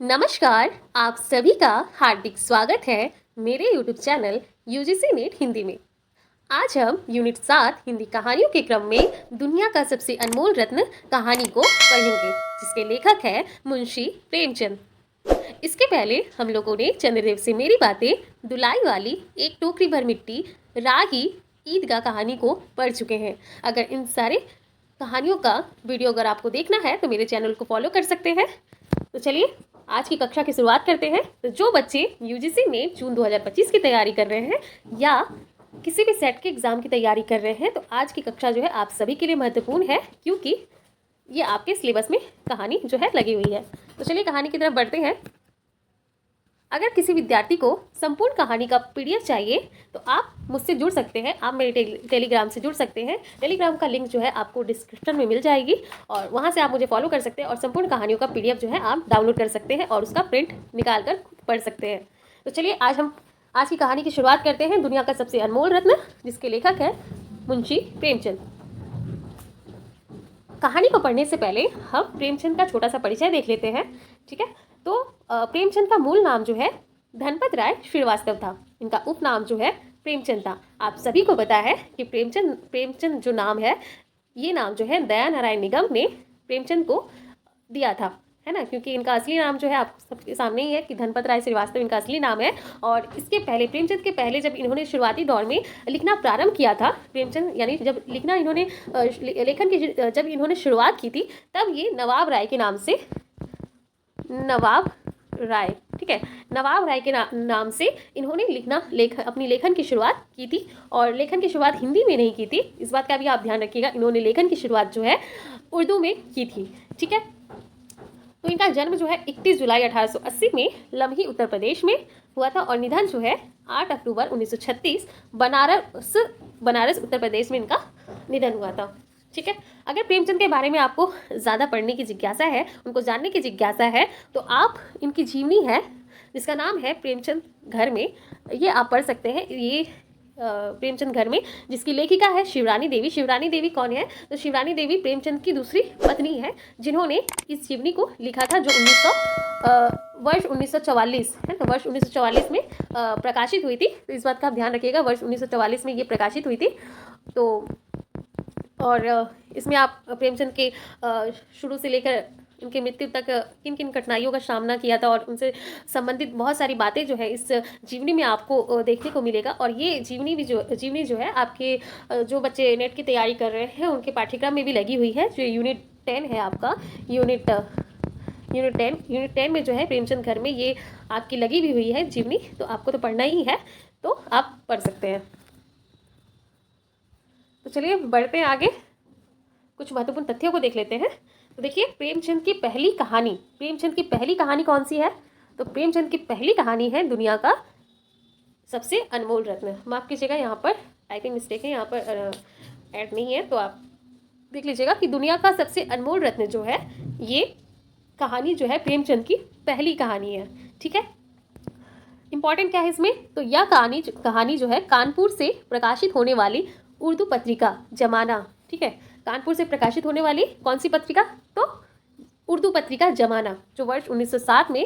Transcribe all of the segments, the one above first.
नमस्कार। आप सभी का हार्दिक स्वागत है मेरे YouTube channel UGC net Hindi में। आज हम यूनिट 7 हिंदी कहानियों के क्रम में दुनिया का सबसे अनमोल रत्न कहानी को पढ़ेंगे, जिसके लेखक है मुंशी प्रेमचंद। इसके पहले हम लोगों ने चंद्रदेव से मेरी बातें, दुलाई वाली, एक टोकरी भर मिट्टी, राही, ईदगाह कहानी को पढ़ चुके हैं। अगर इन सारे कहानियों का वीडियो अगर आपको देखना है तो मेरे चैनल को फॉलो कर सकते हैं। तो चलिए आज की कक्षा की शुरुआत करते हैं। तो जो बच्चे यूजीसी में जून 2025 की तैयारी कर रहे हैं या किसी भी सेट के एग्ज़ाम की तैयारी कर रहे हैं तो आज की कक्षा जो है आप सभी के लिए महत्वपूर्ण है, क्योंकि ये आपके सिलेबस में कहानी जो है लगी हुई है। तो चलिए कहानी की तरफ बढ़ते हैं। अगर किसी विद्यार्थी को संपूर्ण कहानी का पीडीएफ चाहिए तो आप मुझसे जुड़ सकते हैं। आप मेरे टेलीग्राम से जुड़ सकते हैं। टेलीग्राम का लिंक जो है आपको डिस्क्रिप्शन में मिल जाएगी और वहाँ से आप मुझे फॉलो कर सकते हैं और संपूर्ण कहानियों का पीडीएफ जो है आप डाउनलोड कर सकते हैं और उसका प्रिंट निकाल कर पढ़ सकते हैं। तो चलिए आज की कहानी की शुरुआत करते हैं। दुनिया का सबसे अनमोल रत्न, जिसके लेखक है मुंशी प्रेमचंद। कहानी को पढ़ने से पहले हम प्रेमचंद का छोटा सा परिचय देख लेते हैं, ठीक है। तो प्रेमचंद का मूल नाम जो है धनपत राय श्रीवास्तव था। इनका उपनाम जो है प्रेमचंद था। आप सभी को पता है कि प्रेमचंद जो नाम है, ये नाम जो है दया नारायण निगम ने प्रेमचंद को दिया था, है ना, क्योंकि इनका असली नाम जो है आप सबके सामने ही है कि धनपत राय श्रीवास्तव इनका असली नाम है। और इसके पहले प्रेमचंद के पहले जब इन्होंने शुरुआती दौर में लिखना प्रारंभ किया था, प्रेमचंद यानी जब लिखना इन्होंने लेखन की जब इन्होंने शुरुआत की थी, तब ये नवाब राय के नाम से, नवाब राय, ठीक है, नवाब राय के नाम से इन्होंने अपनी लेखन की शुरुआत की थी। और लेखन की शुरुआत हिंदी में नहीं की थी, इस बात का भी आप ध्यान रखिएगा। इन्होंने लेखन की शुरुआत जो है उर्दू में की थी, ठीक है। तो इनका जन्म जो है 31 जुलाई 1880 में लम्ही उत्तर प्रदेश में हुआ था और निधन जो है 8 अक्टूबर 1936 बनारस उत्तर प्रदेश में इनका निधन हुआ था, ठीक है। अगर प्रेमचंद के बारे में आपको ज़्यादा पढ़ने की जिज्ञासा है, उनको जानने की जिज्ञासा है, तो आप इनकी जीवनी है जिसका नाम है प्रेमचंद घर में, ये आप पढ़ सकते हैं। ये प्रेमचंद घर में, जिसकी लेखिका है शिवरानी देवी। शिवरानी देवी कौन है? तो शिवरानी देवी प्रेमचंद की दूसरी पत्नी है, जिन्होंने इस जीवनी को लिखा था, जो वर्ष 1944 है ना, वर्ष 1944 में प्रकाशित हुई थी। तो इस बात का आप ध्यान रखिएगा, वर्ष 1944 में ये प्रकाशित हुई थी। तो और इसमें आप प्रेमचंद के शुरू से लेकर उनकी मृत्यु तक किन किन कठिनाइयों का सामना किया था और उनसे संबंधित बहुत सारी बातें जो है इस जीवनी में आपको देखने को मिलेगा। और ये जीवनी जो है आपके जो बच्चे नेट की तैयारी कर रहे हैं उनके पाठ्यक्रम में भी लगी हुई है। जो यूनिट 10 है आपका, यूनिट 10 में जो है प्रेमचंद घर में ये आपकी लगी भी हुई है जीवनी। तो आपको तो पढ़ना ही है, तो आप पढ़ सकते हैं। तो चलिए बढ़ते हैं आगे, कुछ महत्वपूर्ण तथ्यों को देख लेते हैं। तो देखिए प्रेमचंद की पहली कहानी कौन सी है? तो प्रेमचंद की पहली कहानी है दुनिया का सबसे अनमोल रत्न। माफ़ कीजिएगा, यहाँ पर टाइपिंग मिस्टेक है, यहाँ पर ऐड नहीं है, तो आप देख लीजिएगा कि दुनिया का सबसे अनमोल रत्न जो है, ये कहानी जो है प्रेमचंद की पहली कहानी है, ठीक है। इंपॉर्टेंट क्या है इसमें? तो यह कहानी जो है कानपुर से प्रकाशित होने वाली उर्दू पत्रिका जमाना, ठीक है, कानपुर से प्रकाशित होने वाली कौन सी पत्रिका? तो उर्दू पत्रिका जमाना, जो वर्ष 1907 में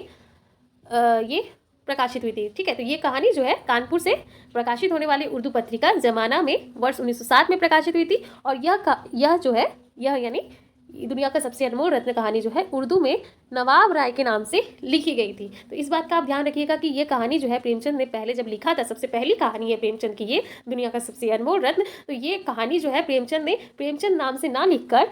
ये प्रकाशित हुई थी, ठीक है। तो ये कहानी जो है कानपुर से प्रकाशित होने वाली उर्दू पत्रिका जमाना में वर्ष 1907 में प्रकाशित हुई थी। और यह यानी दुनिया का सबसे अनमोल रत्न कहानी जो है उर्दू में नवाब राय के नाम से लिखी गई थी। तो इस बात का आप ध्यान रखिएगा कि ये कहानी जो है प्रेमचंद ने पहले जब लिखा था, सबसे पहली कहानी है प्रेमचंद की ये, दुनिया का सबसे अनमोल रत्न। तो ये कहानी जो है प्रेमचंद ने प्रेमचंद नाम से ना लिखकर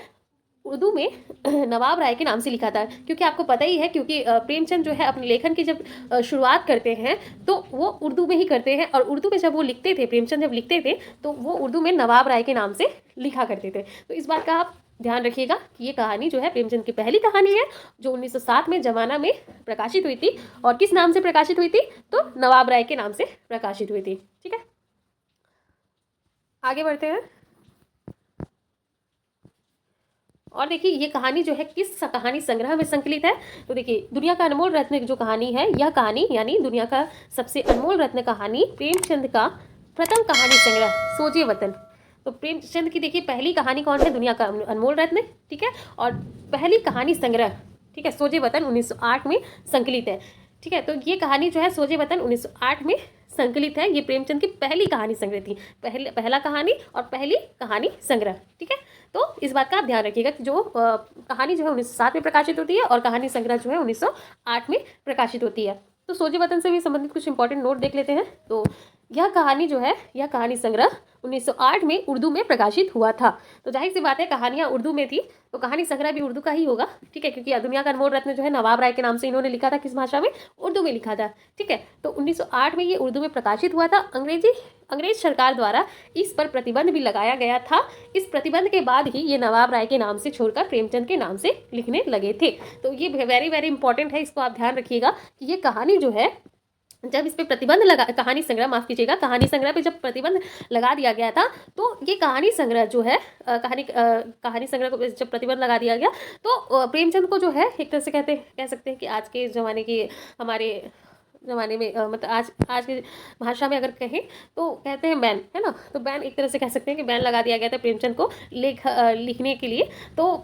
उर्दू में नवाब राय के नाम से लिखा था, क्योंकि आपको पता ही है, क्योंकि प्रेमचंद जो है अपने लेखन की जब शुरुआत करते हैं तो वो उर्दू में ही करते हैं। और उर्दू में जब वो लिखते थे, प्रेमचंद जब लिखते थे तो वो उर्दू में नवाब राय के नाम से लिखा करते थे। तो इस बात का आप ध्यान रखिएगा कि ये कहानी जो है प्रेमचंद की पहली कहानी है, जो 1907 में जमाना में प्रकाशित हुई थी। और किस नाम से प्रकाशित हुई थी? तो नवाब राय के नाम से प्रकाशित हुई थी, ठीक है। आगे बढ़ते हैं और देखिए ये कहानी जो है किस कहानी संग्रह में संकलित है। तो देखिए दुनिया का अनमोल रत्न जो कहानी है, यह कहानी यानी दुनिया का सबसे अनमोल रत्न कहानी प्रेमचंद का प्रथम कहानी संग्रह सोजे वतन। तो प्रेमचंद की देखिए पहली कहानी कौन है? दुनिया का अनमोल रत्न, ठीक है। और पहली कहानी संग्रह ठीक है, सोजे वतन 1908 में संकलित है। ठीक है, तो ये कहानी जो है सोजे वतन 1908 में संकलित है। ये प्रेमचंद की पहली कहानी संग्रह थी, पहला कहानी और पहली कहानी संग्रह। ठीक है, तो इस बात का आप ध्यान रखिएगा कि जो कहानी जो है 1907 में प्रकाशित होती है और कहानी संग्रह जो है 1908 में प्रकाशित होती है। तो सोजे वतन से भी संबंधित कुछ इंपॉर्टेंट नोट देख लेते हैं। तो यह कहानी जो है, यह कहानी संग्रह 1908 में उर्दू में प्रकाशित हुआ था। तो जाहिर सी बात है, कहानियाँ उर्दू में थी तो कहानी संग्रह भी उर्दू का ही होगा। ठीक है, क्योंकि दुनिया का अनमोल रत्न जो है नवाब राय के नाम से इन्होंने लिखा था। किस भाषा में? उर्दू में लिखा था। ठीक है, तो 1908 में ये उर्दू में प्रकाशित हुआ था। अंग्रेज सरकार द्वारा इस पर प्रतिबंध भी लगाया गया था। इस प्रतिबंध के बाद ही ये नवाब राय के नाम से छोड़कर प्रेमचंद के नाम से लिखने लगे थे। तो ये वेरी वेरी इंपॉर्टेंट है, इसको आप ध्यान रखिएगा कि ये कहानी जो है, जब इस पे प्रतिबंध लगा, कहानी संग्रह माफ कीजिएगा, कहानी संग्रह पे जब प्रतिबंध लगा दिया गया था तो ये कहानी संग्रह जो है, कहानी संग्रह को जब प्रतिबंध लगा दिया गया तो प्रेमचंद को जो है एक तरह से कह सकते हैं कि आज के ज़माने की, हमारे ज़माने में मतलब आज की भाषा में अगर कहें तो कहते हैं बैन, है ना। तो बैन, एक तरह से कह सकते हैं कि बैन लगा दिया गया था प्रेमचंद को लिखने के लिए। तो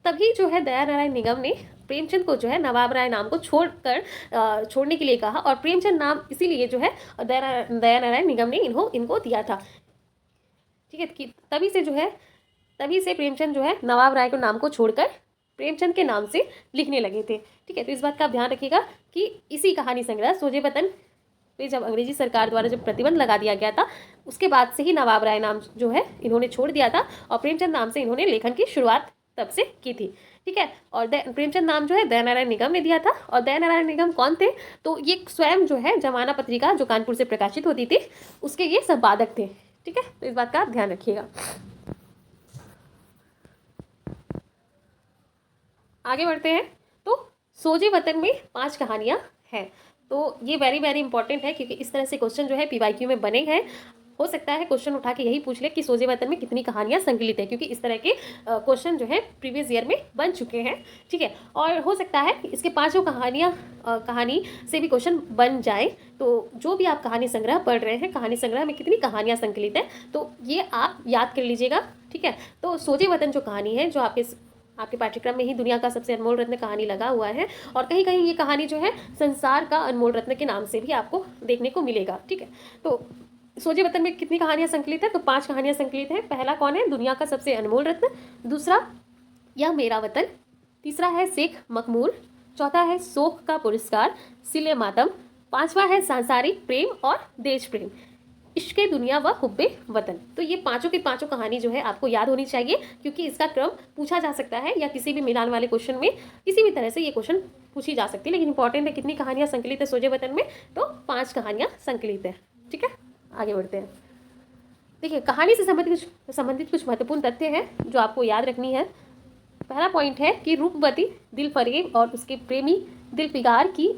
तभी जो है दया नारायण निगम ने प्रेमचंद को जो है नवाब राय नाम को छोड़ने के लिए कहा, और प्रेमचंद नाम इसीलिए जो है दया नारायण निगम ने इनको दिया था। ठीक है, कि तभी से प्रेमचंद जो है नवाब राय को नाम को छोड़कर प्रेमचंद के नाम से लिखने लगे थे। ठीक है, तो इस बात का आप ध्यान रखिएगा कि इसी कहानी संग्रह सोजे वतन पे जब अंग्रेजी सरकार द्वारा जब प्रतिबंध लगा दिया गया था, उसके बाद से ही नवाब राय नाम जो है इन्होंने छोड़ दिया था और प्रेमचंद नाम से इन्होंने लेखन की शुरुआत तब से की थी। ठीक है, और प्रेमचंद नाम जो है दया नारायण निगम ने दिया था। और दया नारायण निगम कौन थे? तो ये स्वयं जो है जमाना पत्रिका जो कानपुर से प्रकाशित होती थी उसके ये संपादक थे। ठीक है, तो इस बात का आप ध्यान रखिएगा। आगे बढ़ते हैं। तो सोजे वतन में 5 कहानियां हैं। तो ये वेरी वेरी इंपॉर्टेंट है, क्योंकि इस तरह से क्वेश्चन जो है पीवाईक्यू में बने हैं। हो सकता है क्वेश्चन उठा के यही पूछ ले कि सोजे वतन में कितनी कहानियां संकलित है, क्योंकि इस तरह के क्वेश्चन जो है प्रीवियस ईयर में बन चुके हैं। ठीक है, और हो सकता है इसके 5 कहानी से भी क्वेश्चन बन जाए। तो जो भी आप कहानी संग्रह पढ़ रहे हैं, कहानी संग्रह में कितनी कहानियां संकलित है, तो ये आप याद कर लीजिएगा। ठीक है, तो सोजे वतन जो कहानी है, जो आपके पाठ्यक्रम में ही दुनिया का सबसे अनमोल रत्न कहानी लगा हुआ है, और कहीं कहीं ये कहानी जो है संसार का अनमोल रत्न के नाम से भी आपको देखने को मिलेगा। ठीक है, तो सोजे वतन में कितनी कहानियां संकलित है? तो 5 कहानियां संकलित है। पहला कौन है? दुनिया का सबसे अनमोल रत्न। दूसरा, यह मेरा वतन। तीसरा है शेख मकबूल। चौथा है शोक का पुरस्कार, सिले मातम। 5वां है सांसारिक प्रेम और देश प्रेम, इश्क़े दुनिया व हुब्बे वतन। तो ये पांचों की पांचों कहानी जो है आपको याद होनी चाहिए, क्योंकि इसका क्रम पूछा जा सकता है या किसी भी मिलान वाले क्वेश्चन में किसी भी तरह से ये क्वेश्चन पूछी जा सकती है। लेकिन इंपॉर्टेंट है कितनी कहानियां संकलित है सोजे वतन में? तो 5 कहानियां संकलित है। ठीक है, आगे बढ़ते हैं। देखिए, कहानी से संबंधित कुछ महत्वपूर्ण तथ्य हैं जो आपको याद रखनी है। पहला पॉइंट है कि रूपवती दिलफरेब और उसके प्रेमी दिलफिगार की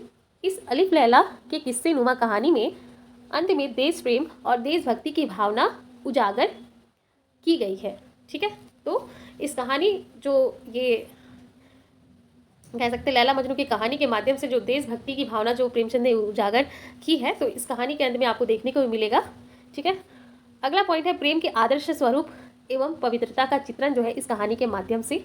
इस अलिफ लैला के किस्से नुमा कहानी में अंत में देश प्रेम और देशभक्ति की भावना उजागर की गई है। ठीक है, तो इस कहानी जो ये कह सकते हैं लैला मजनू की कहानी के माध्यम से जो देशभक्ति की भावना जो प्रेमचंद ने उजागर की है, तो इस कहानी के अंत में आपको देखने को भी मिलेगा। ठीक है, अगला पॉइंट है प्रेम के आदर्श स्वरूप एवं पवित्रता का चित्रण जो है इस कहानी के माध्यम से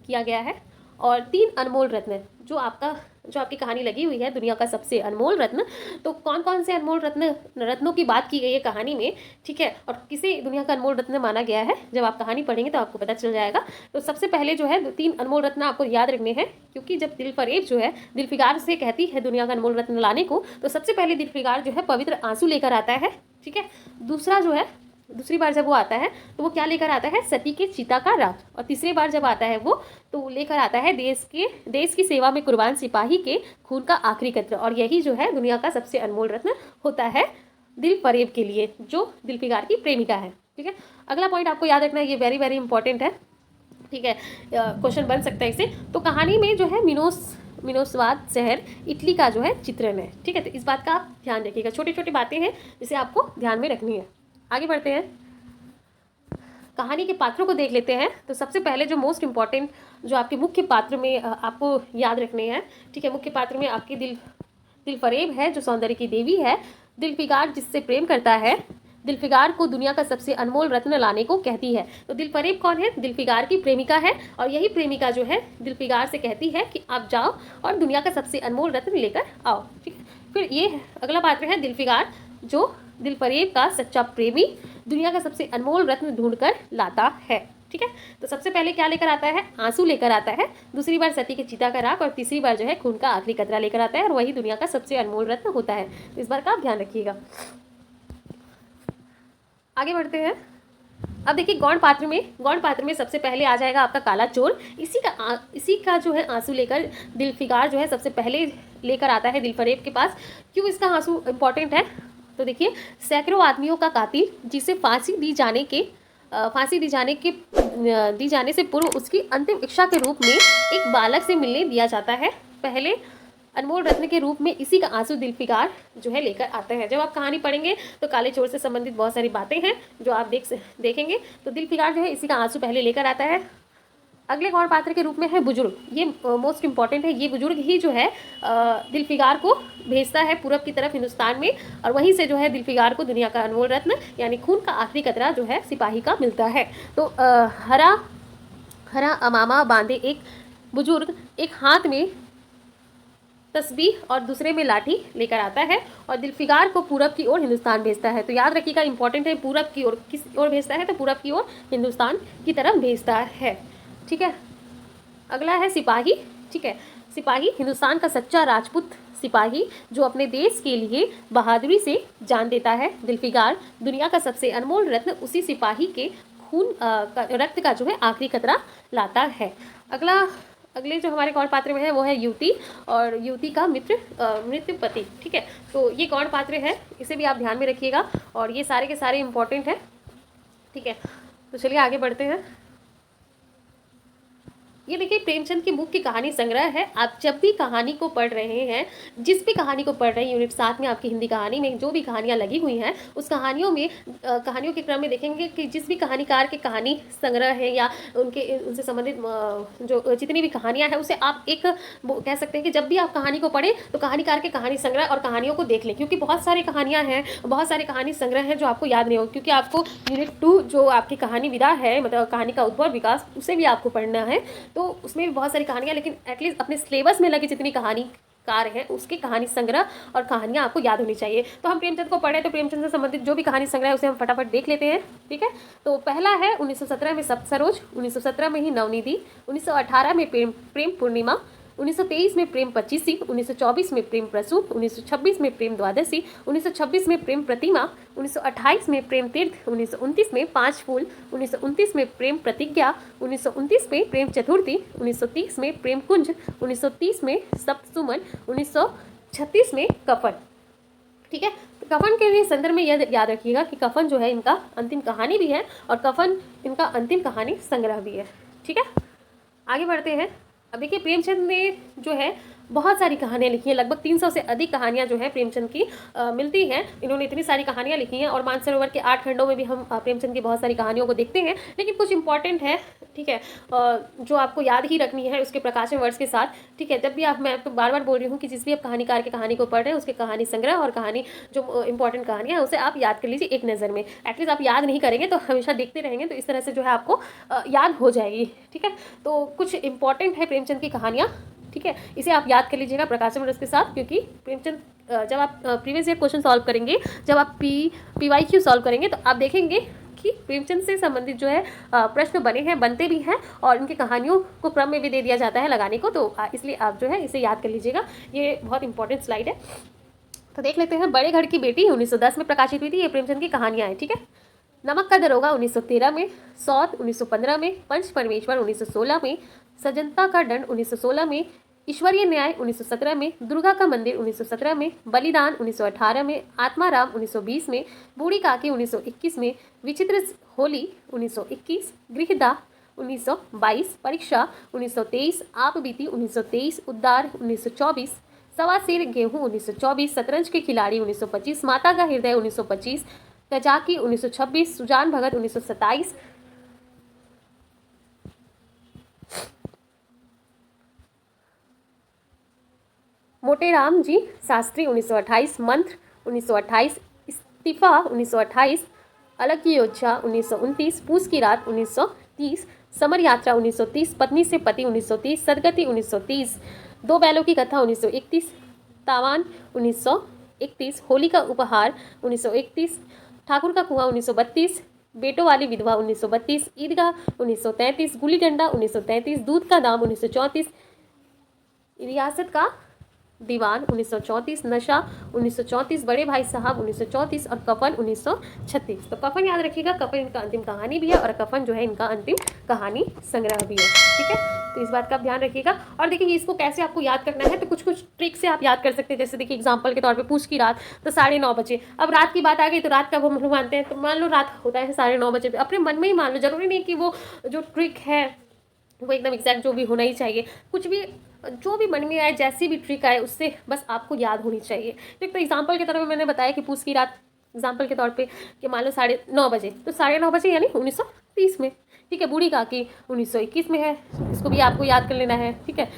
किया गया है। और 3 अनमोल रत्न जो आपकी कहानी लगी हुई है, दुनिया का सबसे अनमोल रत्न, तो कौन कौन से अनमोल रत्नों की बात की गई है कहानी में। ठीक है, और किसे दुनिया का अनमोल रत्न माना गया है, जब आप कहानी पढ़ेंगे तो आपको पता चल जाएगा। तो सबसे पहले जो है 3 अनमोल रत्न आपको याद रखने हैं, क्योंकि जब दिलफरेब जो है दिलफिगार से कहती है दुनिया का अनमोल रत्न लाने को, तो सबसे पहले दिलफिगार जो है पवित्र आंसू लेकर आता है। ठीक है, दूसरी बार जब वो आता है तो वो क्या लेकर आता है? सती के चिता का राख। और तीसरी बार जब आता है वो, तो लेकर आता है देश की सेवा में कुर्बान सिपाही के खून का आखिरी कतरा। और यही जो है दुनिया का सबसे अनमोल रत्न होता है दिलफरेब के लिए, जो दिलफिगार की प्रेमिका है। ठीक है, अगला पॉइंट आपको याद रखना है, ये वेरी वेरी इंपॉर्टेंट है। ठीक है, क्वेश्चन बन सकता है इससे। तो कहानी में जो है मिनोस्वाद शहर इटली का जो है चित्रण है। ठीक है, तो इस बात का आप ध्यान रखिएगा। छोटी छोटी बातें हैं जिसे आपको ध्यान में रखनी है। आगे बढ़ते हैं, कहानी के पात्रों को देख लेते हैं। तो सबसे पहले जो मोस्ट इम्पॉर्टेंट जो आपके मुख्य पात्र में आपको याद रखने हैं। ठीक है, मुख्य पात्र में आपकी दिलफरेब है जो सौंदर्य की देवी है, दिलफिगार जिससे प्रेम करता है, दिलफिगार को दुनिया का सबसे अनमोल रत्न लाने को कहती है। तो दिलफरेब कौन है? दिलफिगार की प्रेमिका है, और यही प्रेमिका जो है दिलफिगार से कहती है कि आप जाओ और दुनिया का सबसे अनमोल रत्न लेकर आओ। ठीक, फिर ये अगला पात्र है दिलफिगार, जो दिलफरेब का सच्चा प्रेमी दुनिया का सबसे अनमोल रत्न ढूंढ कर लाता है। ठीक है, तो सबसे पहले क्या लेकर आता है? आंसू लेकर आता है, दूसरी बार सती के चिता का राख, और तीसरी बार जो है खून का आखिरी कतरा लेकर आता है, और वही दुनिया का सबसे अनमोल रत्न होता है। तो इस बार का आप ध्यान रखिएगा। आगे बढ़ते हैं। अब देखिए गौण पात्र में सबसे पहले आ जाएगा आपका काला चोर। इसी का जो है आंसू लेकर दिलफिगार जो है सबसे पहले लेकर आता है दिलफरेब के पास। क्यों इसका आंसू इंपॉर्टेंट है? तो देखिए, सैकड़ों आदमियों का कातिल, जिसे फांसी दी जाने से पूर्व उसकी अंतिम इच्छा के रूप में एक बालक से मिलने दिया जाता है, पहले अनमोल रत्न के रूप में इसी का आंसू दिलफिगार जो है लेकर आते हैं। जब आप कहानी पढ़ेंगे तो काले चोर से संबंधित बहुत सारी बातें हैं जो आप देखेंगे। तो दिलफिगार जो है इसी का आंसू पहले लेकर आता है। अगले गौण पात्र के रूप में है बुजुर्ग। ये मोस्ट इंपॉर्टेंट है। ये बुजुर्ग ही जो है दिलफिगार को भेजता है पूरब की तरफ हिंदुस्तान में, और वहीं से जो है दिलफिगार को दुनिया का अनमोल रत्न यानी खून का आखिरी कतरा जो है सिपाही का मिलता है। तो हरा अमामा बांधे एक बुजुर्ग एक हाथ में तस्बीह और दूसरे में लाठी लेकर आता है और दिलफिगार को पूरब की ओर हिंदुस्तान भेजता है। तो याद रखिएगा, इंपॉर्टेंट है, पूरब की ओर किस ओर भेजता है? तो पूरब की ओर हिंदुस्तान की तरफ भेजता है। ठीक है, अगला है सिपाही। ठीक है, सिपाही हिंदुस्तान का सच्चा राजपूत सिपाही जो अपने देश के लिए बहादुरी से जान देता है। दिलफिगार दुनिया का सबसे अनमोल रत्न उसी सिपाही के रक्त का जो है आखिरी कतरा लाता है। अगले जो हमारे गौण पात्र में है वो है युवती, और युवती का मृत्यु पति। ठीक है, तो ये गौण पात्र है, इसे भी आप ध्यान में रखिएगा, और ये सारे के सारे इंपॉर्टेंट हैं। ठीक है, तो चलिए आगे बढ़ते हैं। ये देखिए प्रेमचंद की मुख्य कहानी संग्रह है। आप जब भी कहानी को पढ़ रहे हैं, जिस भी कहानी को पढ़ रहे हैं, यूनिट 7 में आपकी हिंदी कहानी में जो भी कहानियाँ लगी हुई हैं, उस कहानियों के क्रम में देखेंगे कि जिस भी कहानीकार के कहानी संग्रह है या उनसे संबंधित जो जितनी भी कहानियाँ हैं, उसे आप एक कह सकते हैं कि जब भी आप कहानी को पढ़ें तो कहानीकार के कहानी संग्रह और कहानियों को देख लें, क्योंकि बहुत सारी कहानियाँ हैं, बहुत सारे कहानी संग्रह हैं जो आपको याद नहीं हो, क्योंकि आपको यूनिट 2 जो आपकी कहानी विधा है, मतलब कहानी का उद्भव विकास, उसे भी आपको पढ़ना है। तो उसमें भी बहुत सारी कहानियाँ, लेकिन एटलीस्ट अपने सिलेबस में लगी जितनी कहानीकार हैं उसके कहानी संग्रह और कहानियाँ आपको याद होनी चाहिए। तो हम प्रेमचंद को पढ़े तो प्रेमचंद से संबंधित जो भी कहानी संग्रह है उसे हम फटाफट देख लेते हैं। ठीक है, तो पहला है 1917 में सप्तसरोज, 1917 में ही नवनिधि, 1918 में प्रेम पूर्णिमा, 1923 में प्रेम पच्चीसी, 1924 में प्रेम प्रसूप, 1926 में प्रेम द्वादशी, 1926 में प्रेम प्रतिमा, 1928 में प्रेम तीर्थ, 1929 में पाँच फूल, 1929 में प्रेम प्रतिज्ञा, 1929 में प्रेम चतुर्थी, 1930 में प्रेम कुंज, 1930 में सप्तसुमन, 1936 में कफन। ठीक है, तो कफन के लिए संदर्भ में यह याद रखिएगा कि कफन जो है इनका अंतिम कहानी भी है और कफन इनका अंतिम कहानी संग्रह भी है। ठीक है, आगे बढ़ते हैं। अब देखिए प्रेमचंद ने जो है बहुत सारी कहानियाँ लिखी हैं, लगभग 300 से अधिक कहानियाँ जो है प्रेमचंद की मिलती हैं। इन्होंने इतनी सारी कहानियाँ लिखी हैं, और मानसरोवर के 8 खंडों में भी हम प्रेमचंद की बहुत सारी कहानियों को देखते हैं, लेकिन कुछ इंपॉर्टेंट है। ठीक है, जो आपको याद ही रखनी है उसके प्रकाशन वर्ष के साथ। ठीक है, जब भी मैं तो बार बार बोल रही हूँ कि जिस भी आप कहानीकार की कहानी को पढ़ रहे हैं उसके कहानी संग्रह और कहानी जो इंपॉर्टेंट कहानियाँ हैं उसे आप याद कर लीजिए एक नज़र में। एटलीस्ट आप याद नहीं करेंगे तो हमेशा देखते रहेंगे, तो इस तरह से जो है आपको याद हो जाएगी। ठीक है, तो कुछ इंपॉर्टेंट है प्रेमचंद की कहानियाँ। ठीक है, इसे आप याद कर लीजिएगा प्रकाशन वर्ष के साथ, क्योंकि प्रेमचंद जब आप प्रीवियस ईयर क्वेश्चन सॉल्व करेंगे, जब आप PYQ सॉल्व करेंगे तो आप देखेंगे कि प्रेमचंद से संबंधित जो है प्रश्न बनते भी हैं, और इनकी कहानियों को क्रम में भी दे दिया जाता है लगाने को, तो इसलिए आप जो है इसे याद कर लीजिएगा। ये बहुत इंपॉर्टेंट स्लाइड है। तो देख लेते हैं। बड़े घर की बेटी 1910 में प्रकाशित हुई थी। ये प्रेमचंद की कहानियाँ हैं। ठीक है, नमक का दरोगा 1913 में, सौत 1915 में, पंच परमेश्वर 1916 में, सजनता का दंड 1916 में, ईश्वरीय न्याय 1917 में, दुर्गा का मंदिर 1917 में, बलिदान 1918 में, आत्माराम 1920 में, बूढ़ी काकी 1921 में, विचित्र होली 1921, गृहदाह 1922, परीक्षा 1923, आप बीती 1923, उद्धार 1924, सवा सिर गेहूं 1924, शतरंज के खिलाड़ी 1925, माता का हृदय 1925, कजाकी 1926, सुजान भगत 1927, मोटेराम जी शास्त्री 1928, मंत्र 1928, इस्तीफा 1928, अलग की योद्धा 1929, पूस की रात 1930, समर यात्रा 1930, पत्नी से पति 1930, सदगति 1930, दो बैलों की कथा 1931, तावान 1931, होली का उपहार 1931, ठाकुर का कुआं 1932, बेटों वाली विधवा 1932, ईदगाह 1933, गुली डंडा 1933, दूध का दाम 1934, रियासत का दीवान 1934, नशा 1934, बड़े भाई साहब 1934 और कफन 1936। तो कफन याद रखिएगा, कफन इनका अंतिम कहानी भी है और कफन जो है इनका अंतिम कहानी संग्रह भी है। ठीक है, तो इस बात का आप ध्यान रखिएगा। और देखिए इसको कैसे आपको याद करना है, तो कुछ कुछ ट्रिक से आप याद कर सकते हैं। जैसे देखिए एग्जाम्पल के तौर पर पूछ की रात तो 9:30 बजे, अब रात की बात आ गई तो रात का वो हम लोग मानते हैं, तो मान लो रात होता है 9:30 बजे, अपने मन में ही मान लो, जरूरी नहीं कि वो जो ट्रिक है वो एकदम एग्जैक्ट जो भी होना ही चाहिए, कुछ भी जो भी मन में आए, जैसी भी ट्रिक आए उससे बस आपको याद होनी चाहिए। ठीक, तो एग्जाम्पल के तौर पे मैंने बताया कि पूस की रात एग्जाम्पल के तौर पे कि मान लो 9:30 बजे, तो 9:30 बजे यानी 1930 में। ठीक है, बूढ़ी काकी 1921 में है, इसको भी आपको याद कर लेना है। ठीक है,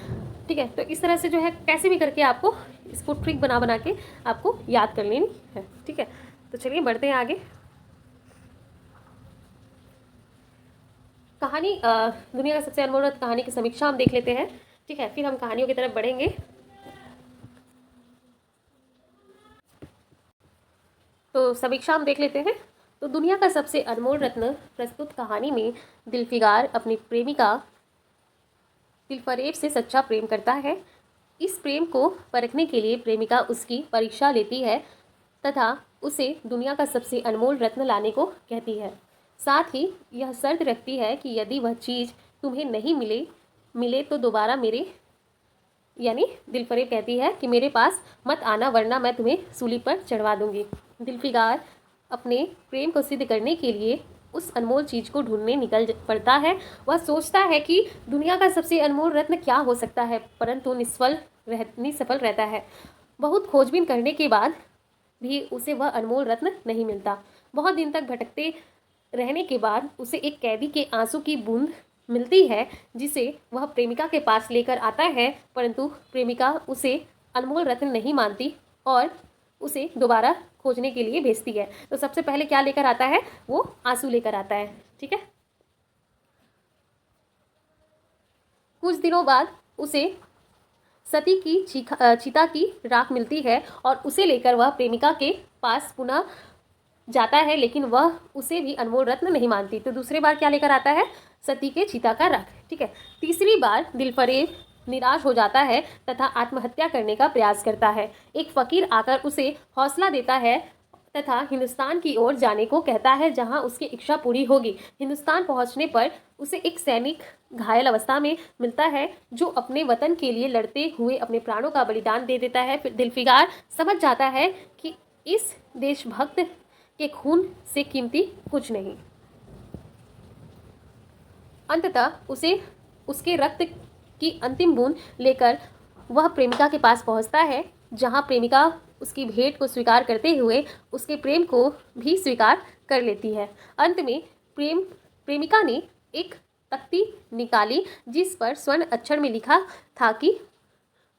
ठीक है, तो इस तरह से जो है कैसे भी करके आपको इसको ट्रिक बना बना के आपको याद कर लेनी है। ठीक है, तो चलिए बढ़ते हैं आगे। कहानी दुनिया का सबसे अनमोल कहानी की समीक्षा हम देख लेते हैं। ठीक है, फिर हम कहानियों की तरफ बढ़ेंगे। तो समीक्षा हम देख लेते हैं। तो दुनिया का सबसे अनमोल रत्न प्रस्तुत कहानी में दिलफिगार अपनी प्रेमिका दिलफरेब से सच्चा प्रेम करता है। इस प्रेम को परखने के लिए प्रेमिका उसकी परीक्षा लेती है तथा उसे दुनिया का सबसे अनमोल रत्न लाने को कहती है। साथ ही यह शर्त रखती है कि यदि वह चीज़ तुम्हें नहीं मिले तो दोबारा मेरे, यानी दिलफरेब कहती है कि मेरे पास मत आना वरना मैं तुम्हें सूली पर चढ़वा दूंगी। दिलफिगार अपने प्रेम को सिद्ध करने के लिए उस अनमोल चीज़ को ढूंढने निकल पड़ता है। वह सोचता है कि दुनिया का सबसे अनमोल रत्न क्या हो सकता है, परंतु निसफल रहता है। बहुत खोजबीन करने के बाद भी उसे वह अनमोल रत्न नहीं मिलता। बहुत दिन तक भटकते रहने के बाद उसे एक कैदी के आंसू की बूंद मिलती है जिसे वह प्रेमिका के पास लेकर आता है, परंतु प्रेमिका उसे अनमोल रत्न नहीं मानती और उसे दोबारा खोजने के लिए भेजती है। तो सबसे पहले क्या लेकर आता है, वो आंसू लेकर आता है। ठीक है, कुछ दिनों बाद उसे सती की चिता की राख मिलती है और उसे लेकर वह प्रेमिका के पास पुनः जाता है, लेकिन वह उसे भी अनमोल रत्न नहीं मानती। तो दूसरी बार क्या लेकर आता है, सती के चिता का राख। ठीक है, तीसरी बार दिलफरेब निराश हो जाता है तथा आत्महत्या करने का प्रयास करता है। एक फकीर आकर उसे हौसला देता है तथा हिंदुस्तान की ओर जाने को कहता है जहां उसकी इच्छा पूरी होगी। हिंदुस्तान पहुंचने पर उसे एक सैनिक घायल अवस्था में मिलता है जो अपने वतन के लिए लड़ते हुए अपने प्राणों का बलिदान दे देता है। फिर दिलफिगार समझ जाता है कि इस देशभक्त के खून से कीमती कुछ नहीं। अंततः उसे उसके रक्त की अंतिम बूंद लेकर वह प्रेमिका के पास पहुंचता है, जहां प्रेमिका उसकी भेंट को स्वीकार करते हुए उसके प्रेम को भी स्वीकार कर लेती है। अंत में प्रेमिका ने एक तख्ती निकाली जिस पर स्वर्ण अक्षर में लिखा था कि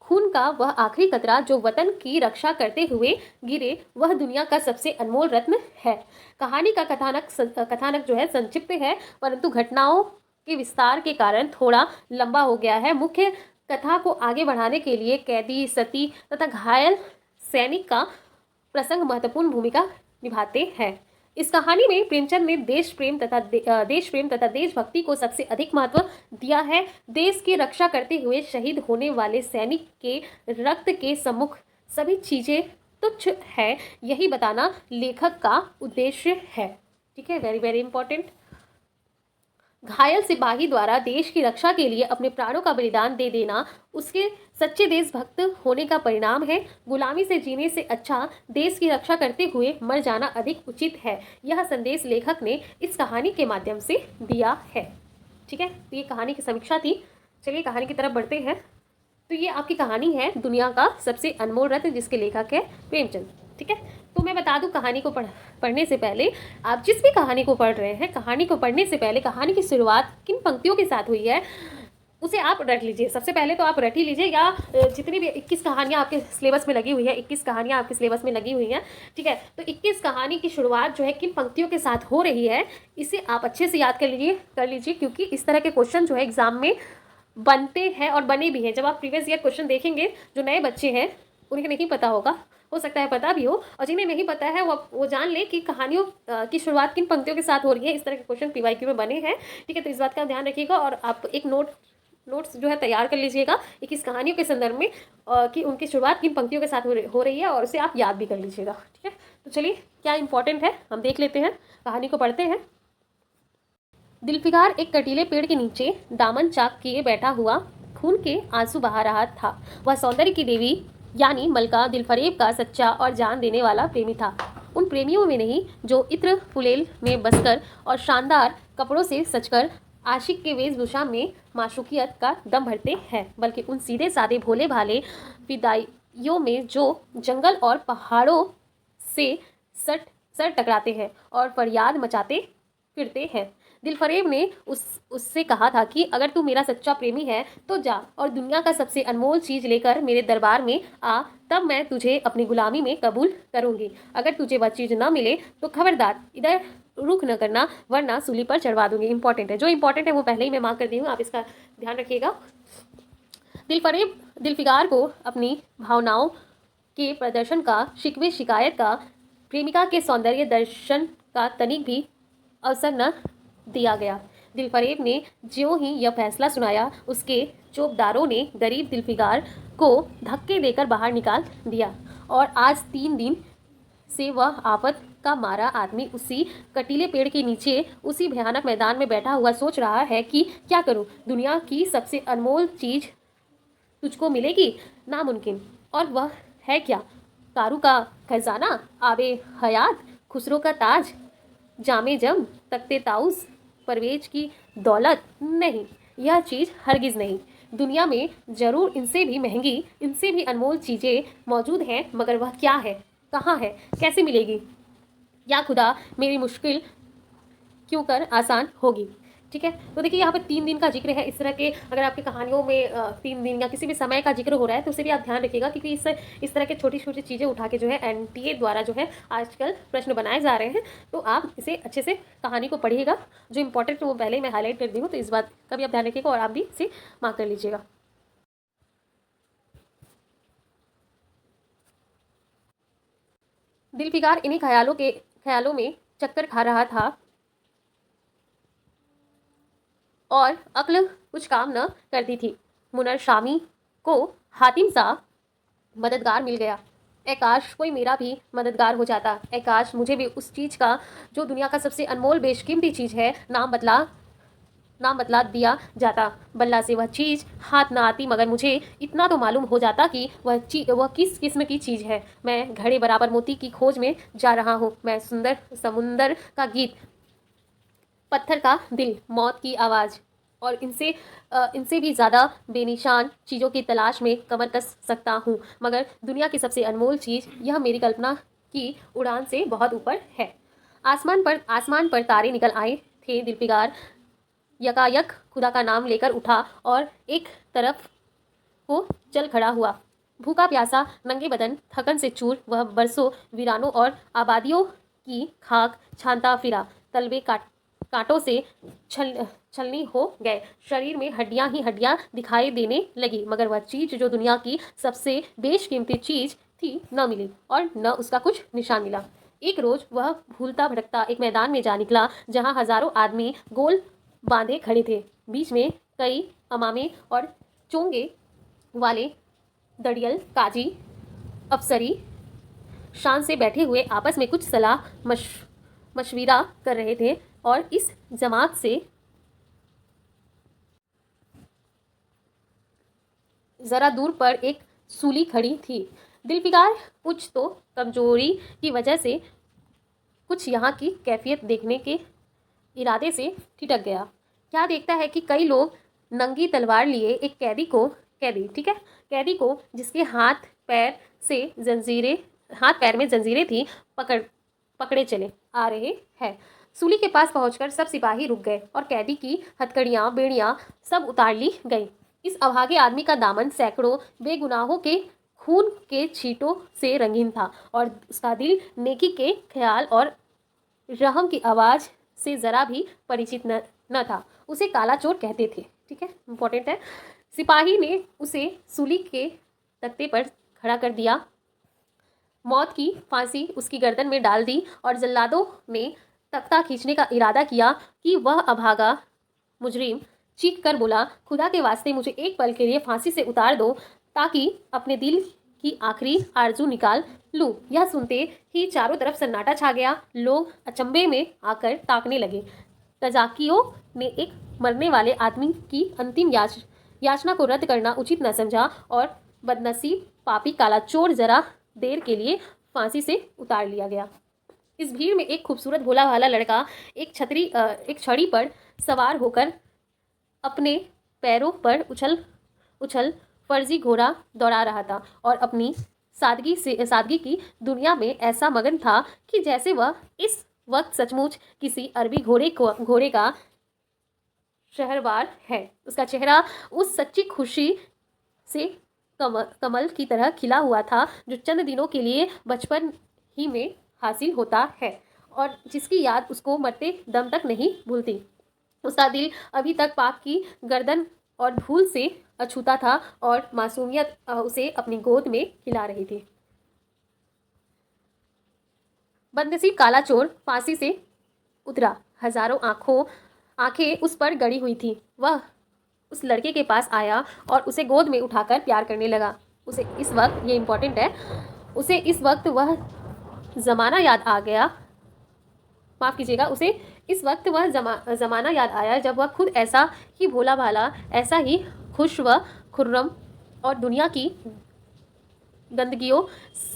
खून का वह आखिरी कतरा जो वतन की रक्षा करते हुए गिरे वह दुनिया का सबसे अनमोल रत्न है। कहानी का कथानक जो है संक्षिप्त है, परंतु घटनाओं के विस्तार के कारण थोड़ा लंबा हो गया है। मुख्य कथा को आगे बढ़ाने के लिए कैदी, सती तथा घायल सैनिक का प्रसंग महत्वपूर्ण भूमिका निभाते हैं। इस कहानी में प्रेमचंद ने देश प्रेम तथा देशभक्ति को सबसे अधिक महत्व दिया है। देश की रक्षा करते हुए शहीद होने वाले सैनिक के रक्त के सम्मुख सभी चीजें तुच्छ है, यही बताना लेखक का उद्देश्य है। ठीक है, वेरी वेरी इंपॉर्टेंट। घायल सिपाही द्वारा देश की रक्षा के लिए अपने प्राणों का बलिदान दे देना उसके सच्चे देशभक्त होने का परिणाम है। गुलामी से जीने से अच्छा देश की रक्षा करते हुए मर जाना अधिक उचित है। यह संदेश लेखक ने इस कहानी के माध्यम से दिया है। ठीक है, तो ये कहानी की समीक्षा थी। चलिए कहानी की तरफ बढ़ते हैं। तो ये आपकी कहानी है दुनिया का सबसे अनमोल रत्न, जिसके लेखक है प्रेमचंद। ठीक है, तो मैं बता दूं कहानी को पढ़ने से पहले, आप जिस भी कहानी को पढ़ रहे हैं, कहानी को पढ़ने से पहले कहानी की शुरुआत किन पंक्तियों के साथ हुई है उसे आप रट लीजिए। सबसे पहले तो आप रट ही लीजिए, या जितनी भी 21 कहानियाँ आपके सिलेबस में लगी हुई है, 21 कहानियाँ आपके सिलेबस में लगी हुई हैं, ठीक है। तो 21 कहानी की शुरुआत जो है किन पंक्तियों के साथ हो रही है, इसे आप अच्छे से याद कर लीजिए, क्योंकि इस तरह के क्वेश्चन जो है एग्जाम में बनते हैं और बने भी हैं। जब आप प्रीवियस ईयर क्वेश्चन देखेंगे, जो नए बच्चे हैं उन्हें नहीं पता होगा, हो सकता है पता भी हो, और जिन्हें नहीं पता है वो जान ले कि कहानियों की शुरुआत किन पंक्तियों के साथ हो रही है। इस तरह के क्वेश्चन पीवाईक्यू में बने हैं, ठीक है। तो इस बात का ध्यान रखिएगा, और आप एक नोट्स जो है तैयार कर लीजिएगा 21 कहानियों के संदर्भ में, कि उनकी शुरुआत किन पंक्तियों के साथ हो रही है, और उसे आप याद भी कर लीजिएगा, ठीक है। तो चलिए, क्या इंपॉर्टेंट है हम देख लेते हैं, कहानी को पढ़ते हैं। दिलफिकार एक कटीले पेड़ के नीचे दामन चाक किए बैठा हुआ खून के आंसू बहा रहा था। वह सौंदर्य की देवी यानी मलका दिलफरेब का सच्चा और जान देने वाला प्रेमी था। उन प्रेमियों में नहीं जो इत्र फुलेल में बसकर और शानदार कपड़ों से सजकर आशिक के वेशभूषा में माशूकियत का दम भरते हैं, बल्कि उन सीधे साधे भोले भाले फिदाइयों में जो जंगल और पहाड़ों से सर टकराते हैं और फरियाद मचाते फिरते हैं। दिलफरेब ने उससे कहा था कि अगर तू मेरा सच्चा प्रेमी है तो जा और दुनिया का सबसे अनमोल चीज लेकर मेरे दरबार में आ, तब मैं तुझे अपनी गुलामी में कबूल करूंगी। अगर तुझे वह चीज न मिले तो खबरदार इधर रुख न करना, वरना सूली पर चढ़वा दूंगी। इंपॉर्टेंट है, जो इंपॉर्टेंट है वो पहले ही मैं मार्क कर दी हूँ, आप इसका ध्यान रखिएगा। दिलफरेब दिलफिकार को अपनी भावनाओं के प्रदर्शन का, शिकवे शिकायत का, प्रेमिका के सौंदर्य दर्शन का तनिक भी अवसर न दिया गया। दिलफरेब ने ज्यों ही यह फैसला सुनाया, उसके चौकीदारों ने गरीब दिलफिकार को धक्के देकर बाहर निकाल दिया, और आज 3 दिन से वह आफत का मारा आदमी उसी कटीले पेड़ के नीचे उसी भयानक मैदान में बैठा हुआ सोच रहा है कि क्या करूं, दुनिया की सबसे अनमोल चीज तुझको मिलेगी, नामुमकिन। और वह है क्या? कारू का खजाना, आबे हयात, खुसरो का ताज, जामे जम, तख्ते ताउस, परवेज की दौलत? नहीं, यह चीज़ हरगिज़ नहीं। दुनिया में ज़रूर इनसे भी महंगी, इनसे भी अनमोल चीज़ें मौजूद हैं, मगर वह क्या है, कहाँ है, कैसे मिलेगी? या खुदा, मेरी मुश्किल क्यों कर आसान होगी। ठीक है, तो देखिए यहाँ पर 3 दिन का जिक्र है। इस तरह के अगर आपकी कहानियों में 3 दिन या किसी भी समय का जिक्र हो रहा है तो उसे भी आप ध्यान रखिएगा, क्योंकि इस तरह के छोटी छोटी चीज़ें उठा के जो है एनटीए द्वारा जो है आजकल प्रश्न बनाए जा रहे हैं। तो आप इसे अच्छे से कहानी को पढ़िएगा, जो इंपॉर्टेंट वो पहले मैं हाईलाइट कर दी हूँ, तो इस बात का भी आप ध्यान रखिएगा और आप भी इसे मार्क कर लीजिएगा। दिलफिकार इन्हीं ख्यालों में चक्कर खा रहा था और अक्ल कुछ काम न करती थी। मुनर शामी को हातिम सा मददगार मिल गया। काश कोई मेरा भी मददगार हो जाता। काश मुझे भी उस चीज़ का, जो दुनिया का सबसे अनमोल बेशकीमती चीज़ है, नाम बतला दिया जाता। बल्ला से वह चीज़ हाथ ना आती, मगर मुझे इतना तो मालूम हो जाता कि वह किस किस्म की चीज़ है। मैं घड़े बराबर मोती की खोज में जा रहा हूँ। मैं सुंदर समुंदर का गीत, पत्थर का दिल, मौत की आवाज़ और इनसे भी ज़्यादा बेनिशान चीज़ों की तलाश में कमर कस सकता हूँ, मगर दुनिया की सबसे अनमोल चीज़ यह मेरी कल्पना की उड़ान से बहुत ऊपर है। आसमान पर तारे निकल आए थे। दिलफिकार यकायक खुदा का नाम लेकर उठा और एक तरफ को चल खड़ा हुआ। भूखा प्यासा, नंगे बदन, थकन से चूर, वह बरसों वीरानों और आबादियों की खाक छानता फिरा। तलवे कांटों से छलनी हो गए। शरीर में हड्डियां ही हड्डियां दिखाई देने लगी, मगर वह चीज़ जो दुनिया की सबसे बेशकीमती चीज़ थी न मिली, और न उसका कुछ निशान मिला। एक रोज वह भूलता भटकता एक मैदान में जा निकला, जहां हजारों आदमी गोल बांधे खड़े थे। बीच में कई अमामे और चोंगे वाले दड़ियल काजी अफसरी शान से बैठे हुए आपस में कुछ सलाह मशविरा कर रहे थे, और इस जमात से ज़रा दूर पर एक सूली खड़ी थी। दिलफिकार कुछ तो कमजोरी की वजह से कुछ यहाँ की कैफियत देखने के इरादे से ठिठक गया। क्या देखता है कि कई लोग नंगी तलवार लिए एक ठीक है, कैदी को जिसके हाथ पैर में जंजीरें थी, पकड़े चले आ रहे हैं। सूली के पास पहुंचकर सब सिपाही रुक गए और कैदी की हथकड़ियाँ बेड़ियाँ सब उतार ली गई। इस अभागे आदमी का दामन सैकड़ों बेगुनाहों के खून के छींटों से रंगीन था और उसका दिल नेकी के ख्याल और रहम की आवाज़ से ज़रा भी परिचित न था। उसे काला चोर कहते थे। ठीक है, इंपॉर्टेंट है। सिपाही ने उसे सूली के तख्ते पर खड़ा कर दिया, मौत की फांसी उसकी गर्दन में डाल दी और जल्लादों ने तख्ता खींचने का इरादा किया कि वह अभागा मुजरिम चीख कर बोला, खुदा के वास्ते मुझे एक पल के लिए फांसी से उतार दो ताकि अपने दिल की आखिरी आरजू निकाल लूं। यह सुनते ही चारों तरफ सन्नाटा छा गया। लोग अचंभे में आकर ताकने लगे। तजाकियों ने एक मरने वाले आदमी की अंतिम याचना को रद्द करना उचित न समझा और बदनसीब पापी काला चोर जरा देर के लिए फांसी से उतार लिया गया। इस भीड़ में एक खूबसूरत भोला भाला लड़का एक छड़ी पर सवार होकर अपने पैरों पर उछल उछल फर्जी घोड़ा दौड़ा रहा था और अपनी सादगी की दुनिया में ऐसा मगन था कि जैसे वह इस वक्त सचमुच किसी अरबी घोड़े का शहरवार है। उसका चेहरा उस सच्ची खुशी से कमल की तरह खिला हुआ था जो चंद दिनों के लिए बचपन ही में हासिल होता है और जिसकी याद उसको मरते दम तक नहीं भूलती। उसका दिल अभी तक पाप की गर्दन और भूल से अछूता था और मासूमियत उसे अपनी गोद में खिला रही थी। बदनसीब काला चोर फांसी से उतरा। हजारों आंखें उस पर गड़ी हुई थी। वह उस लड़के के पास आया और उसे गोद में उठाकर प्यार करने लगा। उसे इस वक्त, ये इम्पोर्टेंट है, उसे इस वक्त वह ज़माना याद आ गया, माफ़ कीजिएगा, उसे इस वक्त वह ज़माना याद आया जब वह खुद ऐसा ही भोला भाला, ऐसा ही खुश व खुर्रम और दुनिया की गंदगियों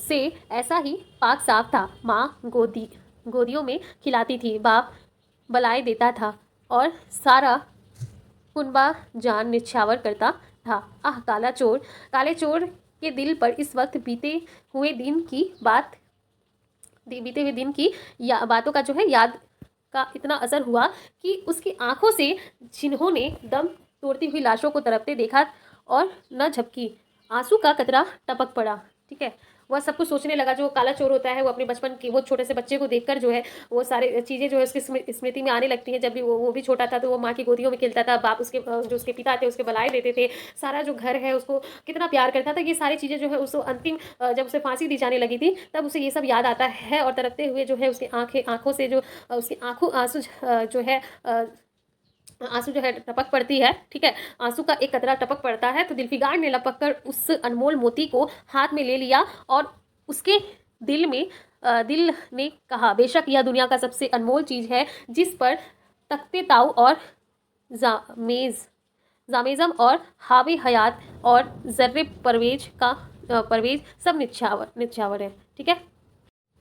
से ऐसा ही पाक साफ था। माँ गोदियों में खिलाती थी, बाप बलाए देता था और सारा कुनबा जान निछावर करता था। आह, काले चोर के दिल पर इस वक्त बीते हुए दिन की बातों का जो है याद का इतना असर हुआ कि उसकी आंखों से जिन्होंने दम तोड़ती हुई लाशों को तड़पते देखा और न झपकी, आंसू का कतरा टपक पड़ा। ठीक है, वह सब कुछ सोचने लगा। जो काला चोर होता है वो अपने बचपन की वो छोटे से बच्चे को देखकर जो है वो सारे चीज़ें जो है उसकी स्मृति में आने लगती हैं। जब भी वो भी छोटा था तो वो माँ की गोदियों में खेलता था, बाप उसके जो उसके पिता थे उसके बलाए देते थे, सारा जो घर है उसको कितना प्यार करता था। ये सारी चीज़ें जो है उसको अंतिम जब उसे फांसी दी जाने लगी थी तब उसे ये सब याद आता है और तड़पते हुए जो है उसकी आंखों से जो उसकी आंसू जो है टपक पड़ती है। ठीक है, आंसू का एक कतरा टपक पड़ता है तो दिलफिगार ने लपक कर उस अनमोल मोती को हाथ में ले लिया और उसके दिल ने कहा, बेशक यह दुनिया का सबसे अनमोल चीज़ है जिस पर तख्ते ताऊ और जामेज़म और हावे हयात और जर्रे परवेज सब निछावर है। ठीक है,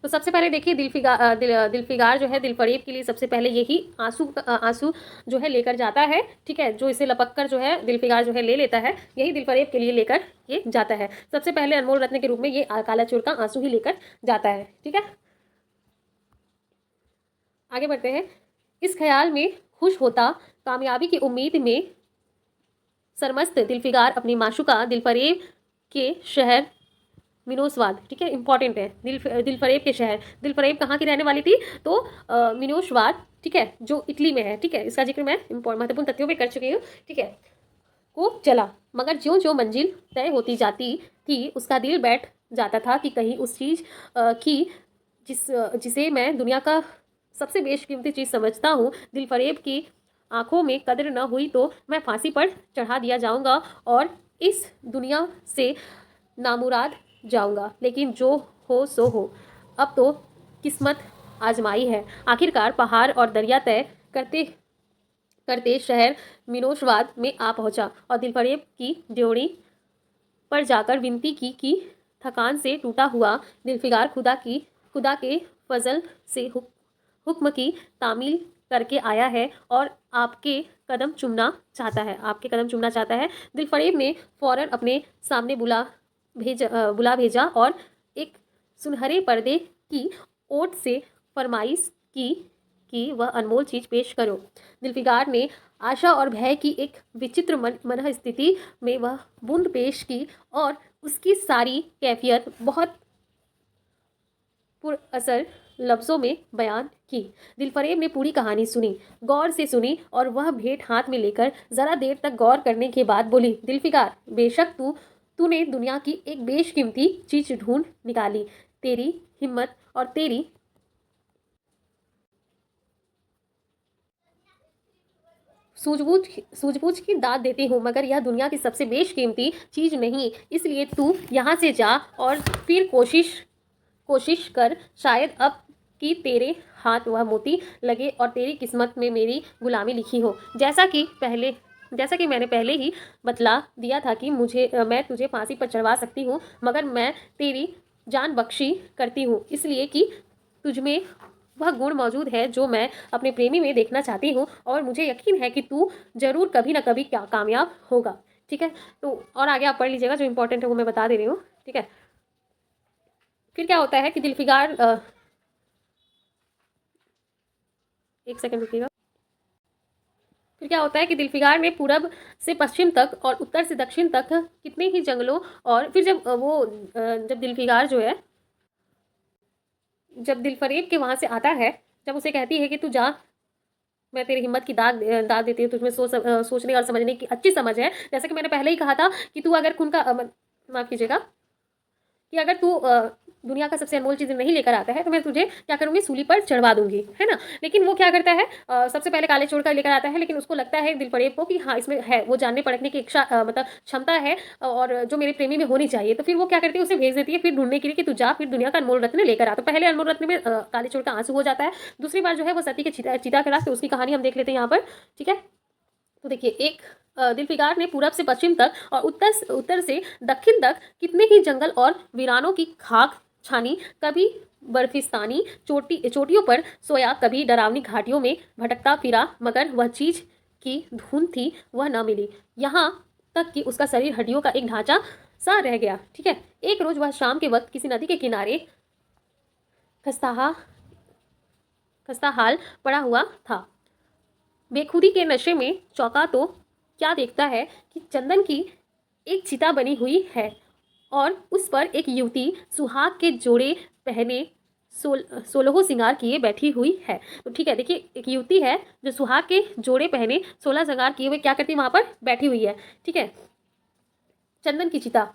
तो सबसे पहले देखिए दिलफिगार जो है दिलफरेब के लिए सबसे पहले यही आंसू जो है लेकर जाता है। ठीक है, जो इसे लपक कर जो है दिलफिगार जो है ले लेता है, यही दिलफरेब के लिए लेकर ये जाता है। सबसे पहले अनमोल रत्न के रूप में ये काला चोर का आंसू ही लेकर जाता है। ठीक है, आगे बढ़ते हैं। इस ख्याल में खुश होता, कामयाबी की उम्मीद में सरमस्त दिलफिगार अपनी माशूका दिलफरेब के शहर मिनोसवाद, ठीक है, इंपॉर्टेंट है, दिलफरेब के शहर, दिलफरेब कहाँ की रहने वाली थी तो मिनोसवाद, ठीक है, जो इटली में है। ठीक है, इसका जिक्र मैं महत्वपूर्ण तथ्यों पे कर चुकी हूँ। ठीक है, को चला, मगर ज्यों ज्यों मंजिल तय होती जाती थी उसका दिल बैठ जाता था कि कहीं उस चीज़ की जिसे मैं दुनिया का सबसे बेशकीमती चीज़ समझता हूँ, दिलफरेब की आंखों में कदर न हुई तो मैं फांसी पर चढ़ा दिया जाऊँगा और इस दुनिया से नामुराद जाऊंगा। लेकिन जो हो सो हो, अब तो किस्मत आजमाई है। आखिरकार पहाड़ और दरिया तय करते करते शहर मिनोशवाद में आ पहुंचा और दिलफरेब की ड्योढ़ी पर जाकर विनती की कि थकान से टूटा हुआ दिलफिगार खुदा के फजल से हुक्म की तामील करके आया है और आपके कदम चूमना चाहता है। दिलफरेब ने फौरन अपने सामने बुला भेजा और एक सुनहरे पर्दे की ओट से फरमाइश की की वह अनमोल चीज पेश करो। दिलफिगार ने आशा और भय की एक विचित्र मन स्थिति में वह बूंद पेश की और उसकी सारी कैफियत बहुत पुरअसर लफ्ज़ों में बयान की। दिलफरेब ने पूरी कहानी सुनी, गौर से सुनी, और वह भेंट हाथ में लेकर ज़रा देर तक गौर करने के बाद बोली, दिलफिकार, बेशक तूने दुनिया की एक बेशकीमती चीज़ ढूंढ निकाली। तेरी हिम्मत और तेरी सूझबूझ की दाद देती हूँ, मगर यह दुनिया की सबसे बेशकीमती चीज़ नहीं। इसलिए तू यहाँ से जा और फिर कोशिश कर, शायद अब कि तेरे हाथ वह मोती लगे और तेरी किस्मत में मेरी गुलामी लिखी हो। जैसा कि मैंने पहले ही बतला दिया था कि मैं तुझे फांसी पर चढ़वा सकती हूँ, मगर मैं तेरी जान बख्शी करती हूँ, इसलिए कि तुझमें वह गुण मौजूद है जो मैं अपने प्रेमी में देखना चाहती हूँ, और मुझे यकीन है कि तू जरूर कभी ना कभी क्या कामयाब होगा। ठीक है, तो और आगे आप पढ़ लीजिएगा, जो इंपॉर्टेंट है वो मैं बता दे रही हूँ। ठीक है, फिर क्या होता है कि दिलफिगार एक सेकंड रुकिएगा। फिर क्या होता है कि दिलफिगार ने पूरब से पश्चिम तक और उत्तर से दक्षिण तक कितने ही जंगलों, और फिर जब दिलफिगार जो है, जब दिलफरेब के वहां से आता है, जब उसे कहती है कि तू जा, मैं तेरी हिम्मत की दाद देती हूँ, तुझमें सोचने और समझने की अच्छी समझ है, जैसा कि मैंने पहले ही कहा था कि तू अगर खून का माफ कीजिएगा, कि अगर तू दुनिया का सबसे अनमोल चीज़ नहीं लेकर आता है तो मैं तुझे क्या करूंगी, सूली पर चढ़वा दूंगी, है ना। लेकिन वो क्या करता है, सबसे पहले काले चोर का लेकर आता है, लेकिन उसको लगता है दिलफरेब को कि हाँ, इसमें है, वो जानने परखने की इच्छा, मतलब क्षमता है, और जो मेरे प्रेमी में होनी चाहिए। तो फिर वो क्या करती है, उसे भेज देती है फिर ढूंढने के लिए कि तू जा, फिर दुनिया का अनमोल रत्न लेकर आ। तो पहले अनमोल रत्न में काले चोर का आंसू हो जाता है। दूसरी बार जो है वो सती के चिता के रास्ते, उसकी कहानी हम देख लेते हैं यहाँ पर। ठीक है, तो देखिए, दिलफिगार ने पूरब से पश्चिम तक और उत्तर से दक्षिण तक कितने ही जंगल और वीरानों की खाक छानी, कभी बर्फिस्तानी चोटियों पर सोया, कभी डरावनी घाटियों में भटकता फिरा, मगर वह चीज की धुन थी वह न मिली। यहाँ तक कि उसका शरीर हड्डियों का एक ढांचा सा रह गया। ठीक है, एक रोज वह शाम के वक्त किसी नदी के किनारे खस्ता हाल पड़ा हुआ था। बेखुदी के नशे में चौंका तो क्या देखता है कि चंदन की एक चिता बनी हुई है और उस पर एक युवती सुहाग के जोड़े पहने सोलहों सिंगार किए बैठी हुई है। तो ठीक है, देखिए, एक युवती है जो सुहाग के जोड़े पहने 16 श्रृंगार किए हुए क्या करती है, वहां पर बैठी हुई है। ठीक है, चंदन की चिता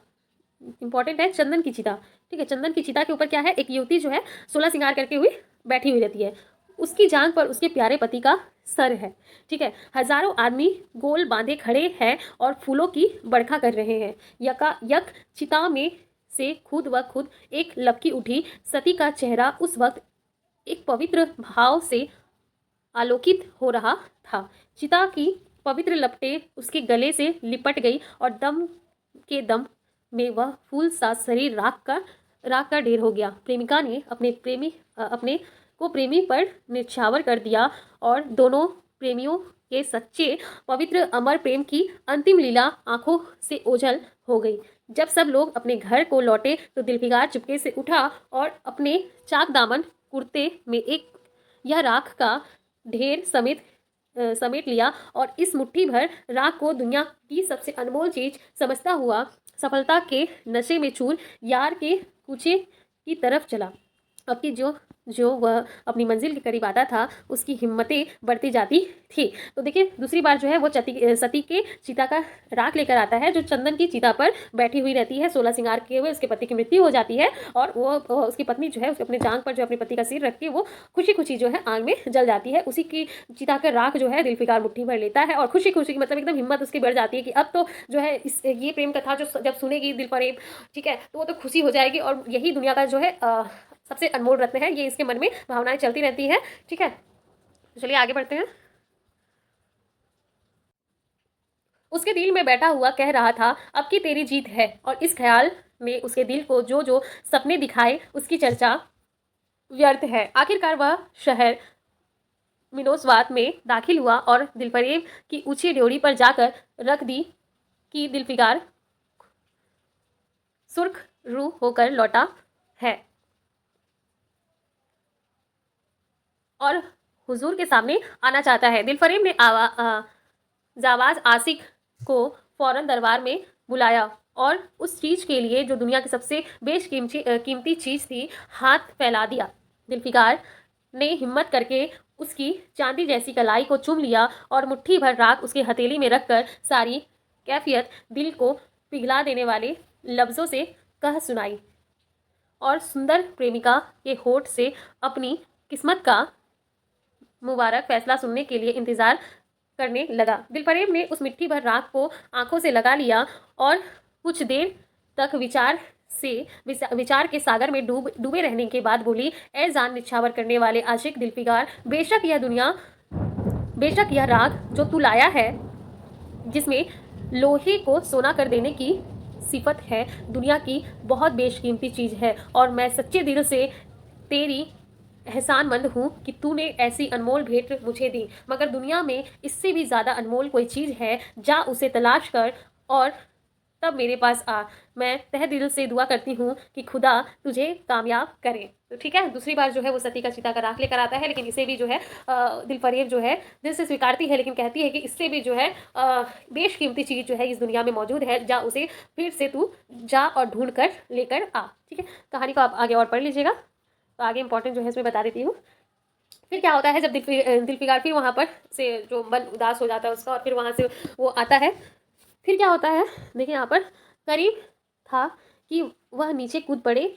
इंपॉर्टेंट है, चंदन की चिता। ठीक है, चंदन की चिता के ऊपर क्या है, एक युवती जो है 16 श्रृंगार करके हुई बैठी हुई रहती है। उसकी जांघ पर उसके प्यारे पति का सर है। ठीक है, हजारों आदमी गोल बांधे खड़े हैं और फूलों की बरखा कर रहे हैं। यक चिता में से खुद एक लपकी उठी। सती का चेहरा उस वक्त एक पवित्र भाव से आलोकित हो रहा था। चिता की पवित्र लपटें उसके गले से लिपट गई और दम में वह फूल सा शरीर राख का ढेर हो गया। प्रेमिका ने अपने को प्रेमी पर निछावर कर दिया और दोनों प्रेमियों के सच्चे पवित्र अमर प्रेम की अंतिम लीला आंखों से ओझल हो गई। जब सब लोग अपने घर को लौटे तो दिलफिगार चुपके से उठा और अपने चाक दामन कुर्ते में एक यह राख का ढेर समेट लिया और इस मुट्ठी भर राख को दुनिया की सबसे अनमोल चीज समझता हुआ सफलता के नशे में चूर यार के कूचे की तरफ चला। अब की जो वह अपनी मंजिल के करीब आता था, उसकी हिम्मतें बढ़ती जाती थी। तो देखिए, दूसरी बार जो है वो सती के चिता का राख लेकर आता है, जो चंदन की चिता पर बैठी हुई रहती है 16 श्रृंगार किए हुए। उसके पति की मृत्यु हो जाती है और वो उसकी पत्नी जो है उसके अपने जांग पर जो अपने पति का सिर रख के वो खुशी खुशी जो है आग में जल जाती है। उसी की चिता का राख जो है दिलफिकार मुट्ठी भर लेता है और खुशी खुशी मतलब एकदम हिम्मत उसकी बढ़ जाती है कि अब तो जो है ये प्रेम कथा जो जब सुनेगी दिलफरेब, ठीक है, तो वो तो खुशी हो जाएगी और यही दुनिया का जो है सबसे अनमोल रत्न है। ये इसके मन में भावनाएं चलती रहती है। ठीक है, तो चलिए आगे बढ़ते हैं। उसके दिल में बैठा हुआ कह रहा था, अब की तेरी जीत है, और इस ख्याल में उसके दिल को जो सपने दिखाए उसकी चर्चा व्यर्थ है। आखिरकार वह शहर मिनोसवात में दाखिल हुआ और दिलफरेब की ऊंची ड्योढ़ी पर जाकर रख दी कि दिलफिकार सुर्ख रूह होकर लौटा है और हुजूर के सामने आना चाहता है। दिलफरेब ने जावाज आसिक को फौरन दरबार में बुलाया और उस चीज़ के लिए जो दुनिया की सबसे कीमती चीज़ थी, हाथ फैला दिया। जुल्फ़िकार ने हिम्मत करके उसकी चांदी जैसी कलाई को चूम लिया और मुट्ठी भर राख उसकी हथेली में रखकर सारी कैफियत दिल को पिघला देने वाले लफ्ज़ों से कह सुनाई और सुंदर प्रेमिका के होठ से अपनी किस्मत का मुबारक फैसला सुनने के लिए इंतज़ार करने लगा। दिलफरेब ने उस मिट्टी भर राख को आंखों से लगा लिया और कुछ देर तक विचार के सागर में डूबे रहने के बाद बोली, ए जान निछावर करने वाले आशिक दिलफिकार, बेशक यह राख जो तू लाया है, जिसमें लोहे को सोना कर देने की सिफत है, दुनिया की बहुत बेशकीमती चीज़ है और मैं सच्चे दिल से तेरी एहसानमंद हूँ कि तूने ऐसी अनमोल भेंट मुझे दी। मगर दुनिया में इससे भी ज़्यादा अनमोल कोई चीज़ है, जा उसे तलाश कर और तब मेरे पास आ। मैं तहे दिल से दुआ करती हूँ कि खुदा तुझे कामयाब करे। तो ठीक है, दूसरी बार जो है वो सती का चिता का राख लेकर आता है, लेकिन इसे भी जो है दिलफरेब जो है दिल से स्वीकारती है, लेकिन कहती है कि इससे भी जो है बेशकीमती चीज़ जो है इस दुनिया में मौजूद है, जा उसे फिर से तू जा और ढूंढ कर लेकर आ। ठीक है, कहानी को आप आगे और पढ़ लीजिएगा। तो आगे इंपॉर्टेंट जो है इसमें बता देती हूँ। फिर क्या होता है, जब दिलफिकार फिर वहाँ पर से जो मन उदास हो जाता है उसका और फिर वहाँ से वो आता है, फिर क्या होता है देखिए यहाँ पर करीब था कि वह नीचे कूद पड़े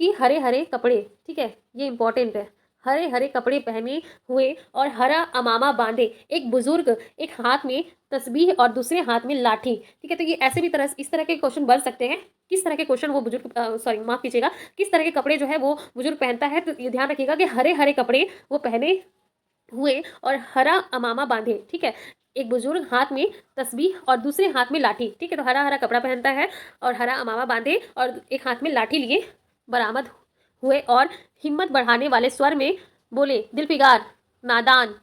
कि हरे हरे कपड़े, ठीक है ये इंपॉर्टेंट है, हरे हरे कपड़े पहने हुए और हरा अमामा बांधे एक बुजुर्ग, एक हाथ में तस्बीह और दूसरे हाथ में लाठी। ठीक है, तो ये ऐसे भी इस तरह के क्वेश्चन बन सकते हैं, किस तरह के क्वेश्चन वो बुजुर्ग माफ़ कीजिएगा, किस तरह के कपड़े जो है वो बुजुर्ग पहनता है। तो ये ध्यान रखिएगा कि हरे हरे कपड़े वो पहने हुए और हरा अमामा बांधे। ठीक है, एक बुजुर्ग हाथ में तस्बीह और दूसरे हाथ में लाठी। ठीक है, तो हरा हरा कपड़ा पहनता है और हरा अमामा बांधे और एक हाथ में लाठी लिए बरामद हुए और हिम्मत बढ़ाने वाले स्वर में बोले, दिलफिकार नादान,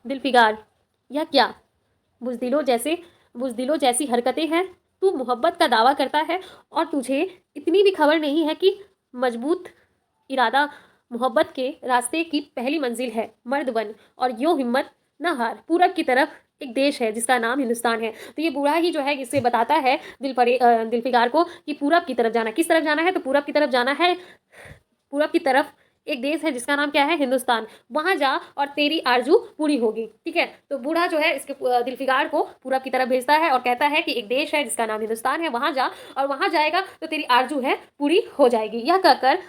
दिलफिकार यह क्या बुज़दिलों जैसी हरकतें हैं। तू मोहब्बत का दावा करता है और तुझे इतनी भी खबर नहीं है कि मजबूत इरादा मोहब्बत के रास्ते की पहली मंजिल है। मर्द बन और यूँ हिम्मत न हार। पूरब की तरफ एक देश है जिसका नाम हिंदुस्तान है। तो ये बूढ़ा ही जो है इसे बताता है दिलफिकार को कि पूरब की तरफ जाना, किस तरफ जाना है, तो पूरब की तरफ जाना है। पूरब की तरफ एक देश है जिसका नाम क्या है, हिंदुस्तान, वहाँ जा और तेरी आरजू पूरी होगी। ठीक है, तो बूढ़ा जो है इसके दिलफिकार को पूरब की तरफ भेजता है और कहता है कि एक देश है जिसका नाम हिंदुस्तान है, वहाँ जा और वहाँ जाएगा तो तेरी आरजू है पूरी हो जाएगी। यह कहकर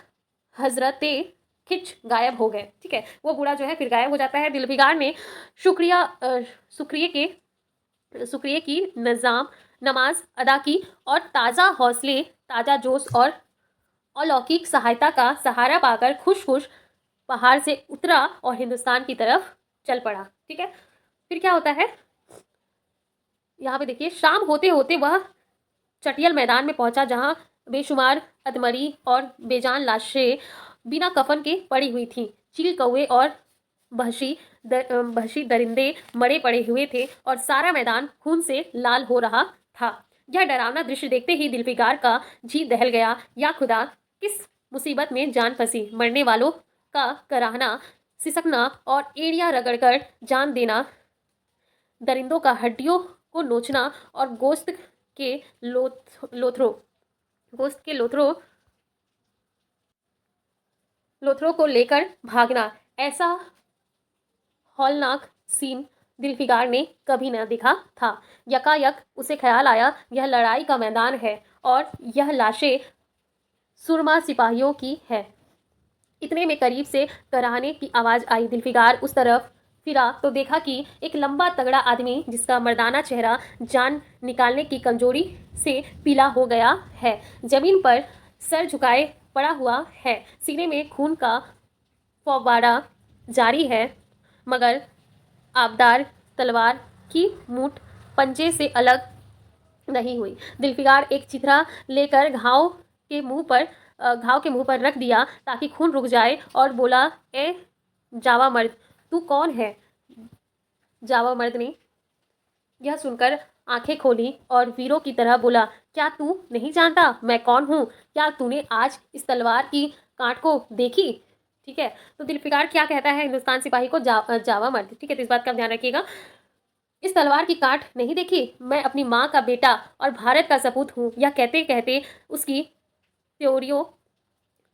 हजरते खिच गायब हो गए। ठीक है, वो बूढ़ा जो है फिर गायब हो जाता है। दिलफिकार ने शुक्रिया की नमाज अदा की और ताज़ा हौसले, ताज़ा जोश और अलौकिक सहायता का सहारा पाकर खुश खुश पहाड़ से उतरा और हिंदुस्तान की तरफ चल पड़ा। ठीक है, फिर क्या होता है यहाँ पे देखिए, शाम होते होते वह चटियल मैदान में पहुंचा जहां बेशुमार अधमरी और बेजान लाशें बिना कफन के पड़ी हुई थीं। चील कौवे और वहशी दरिंदे मरे पड़े हुए थे और सारा मैदान खून से लाल हो रहा था। यह डरावना दृश्य देखते ही दिलफिकार का जी दहल गया। या खुदा, किस मुसीबत में जान फंसी। मरने वालों का कराहना, सिसकना और एड़ियाँ रगड़कर जान देना, दरिंदों का हड्डियों को नोचना और गोश्त के लोथरों को लेकर भागना, ऐसा हौलनाक सीन दिलफिकार ने कभी न देखा था। यकायक उसे ख्याल आया, यह लड़ाई का मैदान है और यह लाशें सुरमा सिपाहियों की है। इतने में करीब से कराहने की आवाज़ आई। दिलफिकार उस तरफ फिरा तो देखा कि एक लंबा तगड़ा आदमी, जिसका मर्दाना चेहरा जान निकालने की कमजोरी से पीला हो गया है, जमीन पर सर झुकाए पड़ा हुआ है। सीने में खून का फव्वारा जारी है, मगर आबदार तलवार की मूठ पंजे से अलग नहीं हुई। दिलफिकार एक चिथरा लेकर घाव के मुंह पर रख दिया ताकि खून रुक जाए और बोला, ए जावा मर्द, तू कौन है। जावा मर्द ने यह सुनकर आंखें खोली और वीरों की तरह बोला, क्या तू नहीं जानता मैं कौन हूँ? क्या तूने आज इस तलवार की कांट को देखी? ठीक है। तो दिलफिकार क्या कहता है हिंदुस्तान सिपाही को, जावा मर्द, ठीक है। तो इस बात का ध्यान रखिएगा। इस तलवार की काट नहीं देखी, मैं अपनी माँ का बेटा और भारत का सपूत हूँ, यह कहते कहते उसकी त्योरियों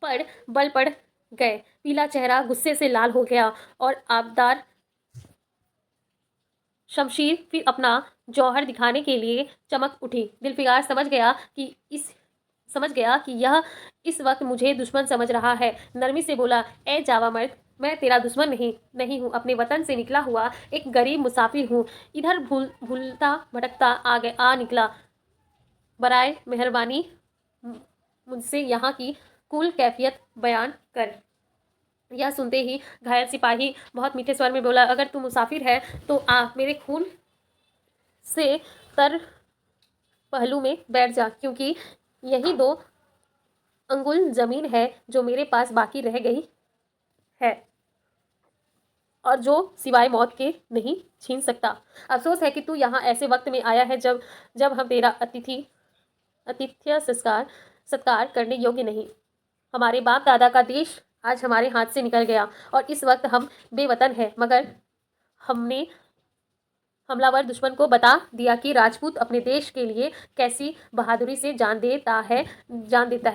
पर बल पड़ गए। पीला चेहरा गुस्से से लाल हो गया और आबदार शमशीर फिर अपना जौहर दिखाने के लिए चमक उठी। दिलफिकार समझ गया कि यह इस वक्त मुझे दुश्मन समझ रहा है। नरमी से बोला, ए जावा मर्द, मैं तेरा दुश्मन नहीं हूँ। अपने वतन से निकला हुआ एक गरीब मुसाफिर हूँ। इधर भूलता भटकता आ निकला। बराए मेहरबानी मुझसे यहाँ की कुल कैफियत बयान कर। यह सुनते ही घायल सिपाही बहुत मीठे स्वर में बोला, अगर तू मुसाफिर है तो आ मेरे खून से तर पहलू में बैठ जा, क्योंकि यही 2 अंगुल जमीन है जो मेरे पास बाकी रह गई है और जो सिवाय मौत के नहीं छीन सकता। अफसोस है कि तू यहाँ ऐसे वक्त में आया है जब हम तेरा आतिथ्य सत्कार करने योग्य नहीं। हमारे बाप दादा का देश आज हमारे हाथ से निकल गया और इस वक्त हम बेवतन हैं, मगर हमने हमलावर दुश्मन को बता दिया कि राजपूत अपने देश के लिए कैसी बहादुरी से जान देता है।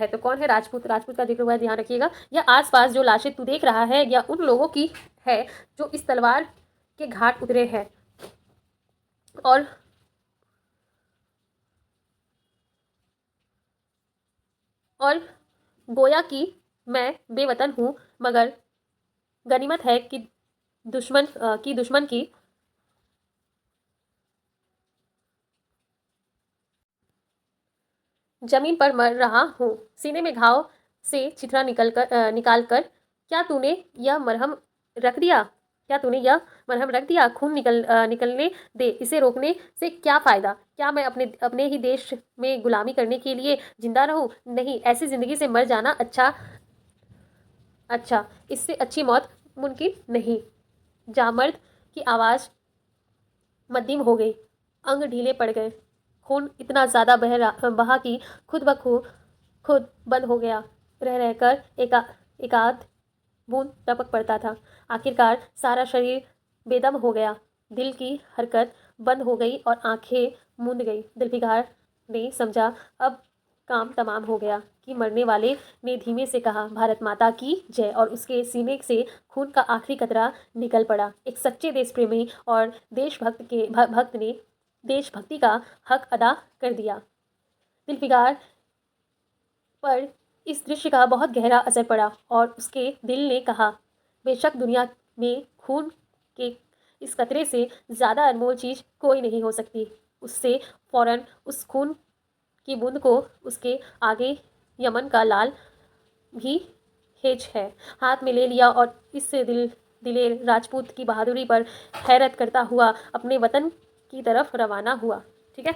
तो कौन है राजपूत? राजपूत का जिक्र हुआ, ध्यान रखिएगा। यह आसपास जो लाशें तू देख रहा है, यह उन लोगों की है जो इस तलवार के घाट उतरे हैं और गोया कि मैं बेवतन हूँ, मगर गनीमत है कि दुश्मन की जमीन पर मर रहा हूँ। सीने में घाव से छितरा निकाल कर क्या तूने यह मरहम रख दिया? खून निकलने दे, इसे रोकने से क्या फायदा? क्या मैं अपने ही देश में गुलामी करने के लिए जिंदा रहूं? नहीं, ऐसी जिंदगी से मर जाना अच्छा, इससे अच्छी मौत मुमकिन नहीं। जामर्द की आवाज़ मद्दीम हो गई, अंग ढीले पड़ गए। खून इतना ज़्यादा बहा कि खुद बंद हो गया। रह रहकर एकाध बूंद टपक पड़ता था। आखिरकार सारा शरीर बेदम हो गया। दिल की हरकत बंद हो गई और आंखें मूंद गई। दिलफिकार ने समझा अब काम तमाम हो गया कि मरने वाले ने धीमे से कहा, भारत माता की जय, और उसके सीने से खून का आखिरी कतरा निकल पड़ा। एक सच्चे देश प्रेमी और भक्त ने देशभक्ति का हक अदा कर दिया। दिलफिकार पर इस दृश्य का बहुत गहरा असर पड़ा और उसके दिल ने कहा, बेशक दुनिया में खून के इस कतरे से ज़्यादा अनमोल चीज़ कोई नहीं हो सकती। उससे फौरन उस खून की बूंद को उसके आगे यमन का लाल भी हेज है हाथ में ले लिया और इससे दिले राजपूत की बहादुरी पर हैरत करता हुआ अपने वतन की तरफ रवाना हुआ। ठीक है।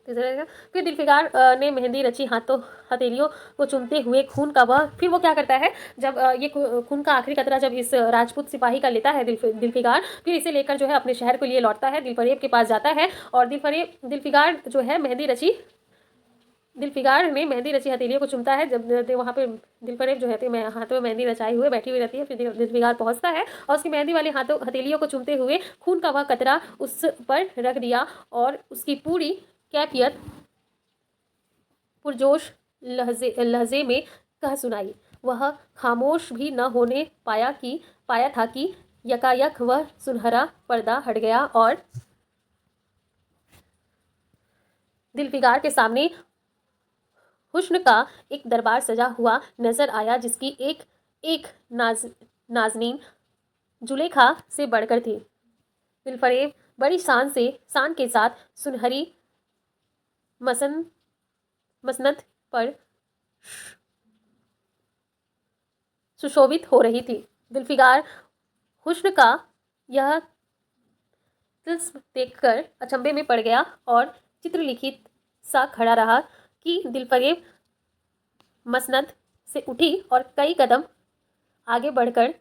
फिर दिलफिकार ने मेहंदी रची हथेलियों को चूमते हुए फिर वो क्या करता है, जब ये खून का आखिरी कतरा जब इस राजपूत सिपाही का लेता है दिलफिकार, फिर इसे लेकर जो है अपने शहर के लिए लौटता है। दिलफरेब के पास जाता है और दिलफिकार जो है दिलफिकार ने मेहंदी रची हथेलियों को चूमता है। जब वहाँ पे दिलफरेब जो है हाथों में मेहंदी रचाई हुए बैठी हुई रहती है। फिर दिलफिकार पहुँचता है और उसकी मेहंदी वाली हथेलियों को चूमते हुए खून का वह कतरा उस पर रख दिया और उसकी पूरी कैफियत पुरजोश लहजे में कह सुनाई। वह खामोश भी न होने पाया था कि यकायक वह सुनहरा पर्दा हट गया और दिलफिकार के सामने हुस्न का एक दरबार सजा हुआ नजर आया, जिसकी एक नाजनीन जुलेखा से बढ़कर थी। दिलफरेब बड़ी शान के साथ सुनहरी मसनद पर सुशोभित हो रही थी। दिलफिकार हुस्न का यह तिल्स्म देखकर अचंभे में पड़ गया और चित्रलिखित सा खड़ा रहा कि दिलफरेब मसनद से उठी और कई कदम आगे बढ़कर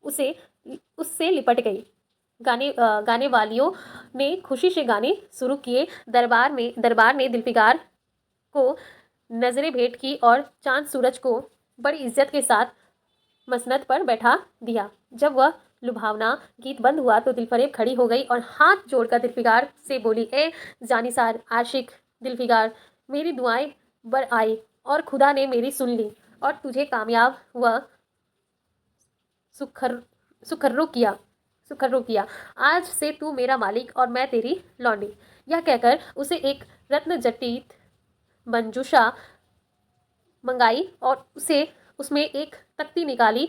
उससे लिपट गई। गाने वालियों ने खुशी से गाने शुरू किए। दरबार ने दिलफिकार को नजरें भेंट की और चांद सूरज को बड़ी इज्जत के साथ मसनद पर बैठा दिया। जब वह लुभावना गीत बंद हुआ तो दिलफरेब खड़ी हो गई और हाथ जोड़कर दिलफिगार से बोली, ए जानिसार आशिक दिलफिगार, मेरी दुआएं बर आई और खुदा ने मेरी सुन ली और तुझे कामयाब व सुखर सुखर्रो किया। आज से तू मेरा मालिक और मैं तेरी लौंडी। यह कहकर उसे एक रत्न जटित मंजूषा मंगाई और उसे उसमें एक तख्ती निकाली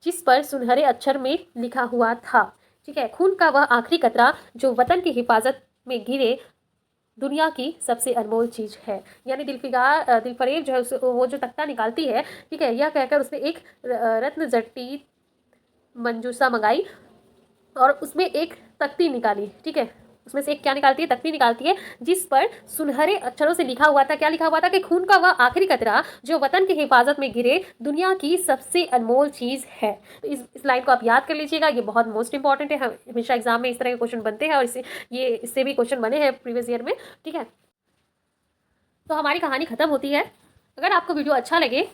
जिस पर सुनहरे अक्षर में लिखा हुआ था, ठीक है, खून का वह आखिरी कतरा जो वतन की हिफाजत में गिरे दुनिया की सबसे अनमोल चीज़ है। यानी दिलफरेब जो है वो जो तख्ता निकालती है, ठीक है, यह कहकर उसने एक रत्न जटित मंजूषा मंगाई और उसमें एक तख्ती निकाली, ठीक है, उसमें से एक क्या निकालती है, तख्ती निकालती है जिस पर सुनहरे अक्षरों से लिखा हुआ था, क्या लिखा हुआ था कि खून का वह आखिरी कतरा जो वतन की हिफाजत में गिरे दुनिया की सबसे अनमोल चीज़ है। तो इस लाइन को आप याद कर लीजिएगा, ये बहुत मोस्ट इंपॉर्टेंट है। हमेशा एग्जाम में इस तरह के क्वेश्चन बनते हैं और इससे भी क्वेश्चन बने हैं प्रीवियस ईयर में, ठीक है। तो हमारी कहानी खत्म होती है। अगर आपको वीडियो अच्छा लगे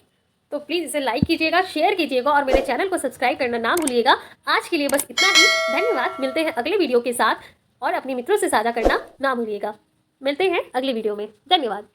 तो प्लीज़ इसे लाइक कीजिएगा, शेयर कीजिएगा और मेरे चैनल को सब्सक्राइब करना ना भूलिएगा। आज के लिए बस इतना ही। धन्यवाद। मिलते हैं अगले वीडियो के साथ और अपने मित्रों से साझा करना ना भूलिएगा। मिलते हैं अगले वीडियो में। धन्यवाद।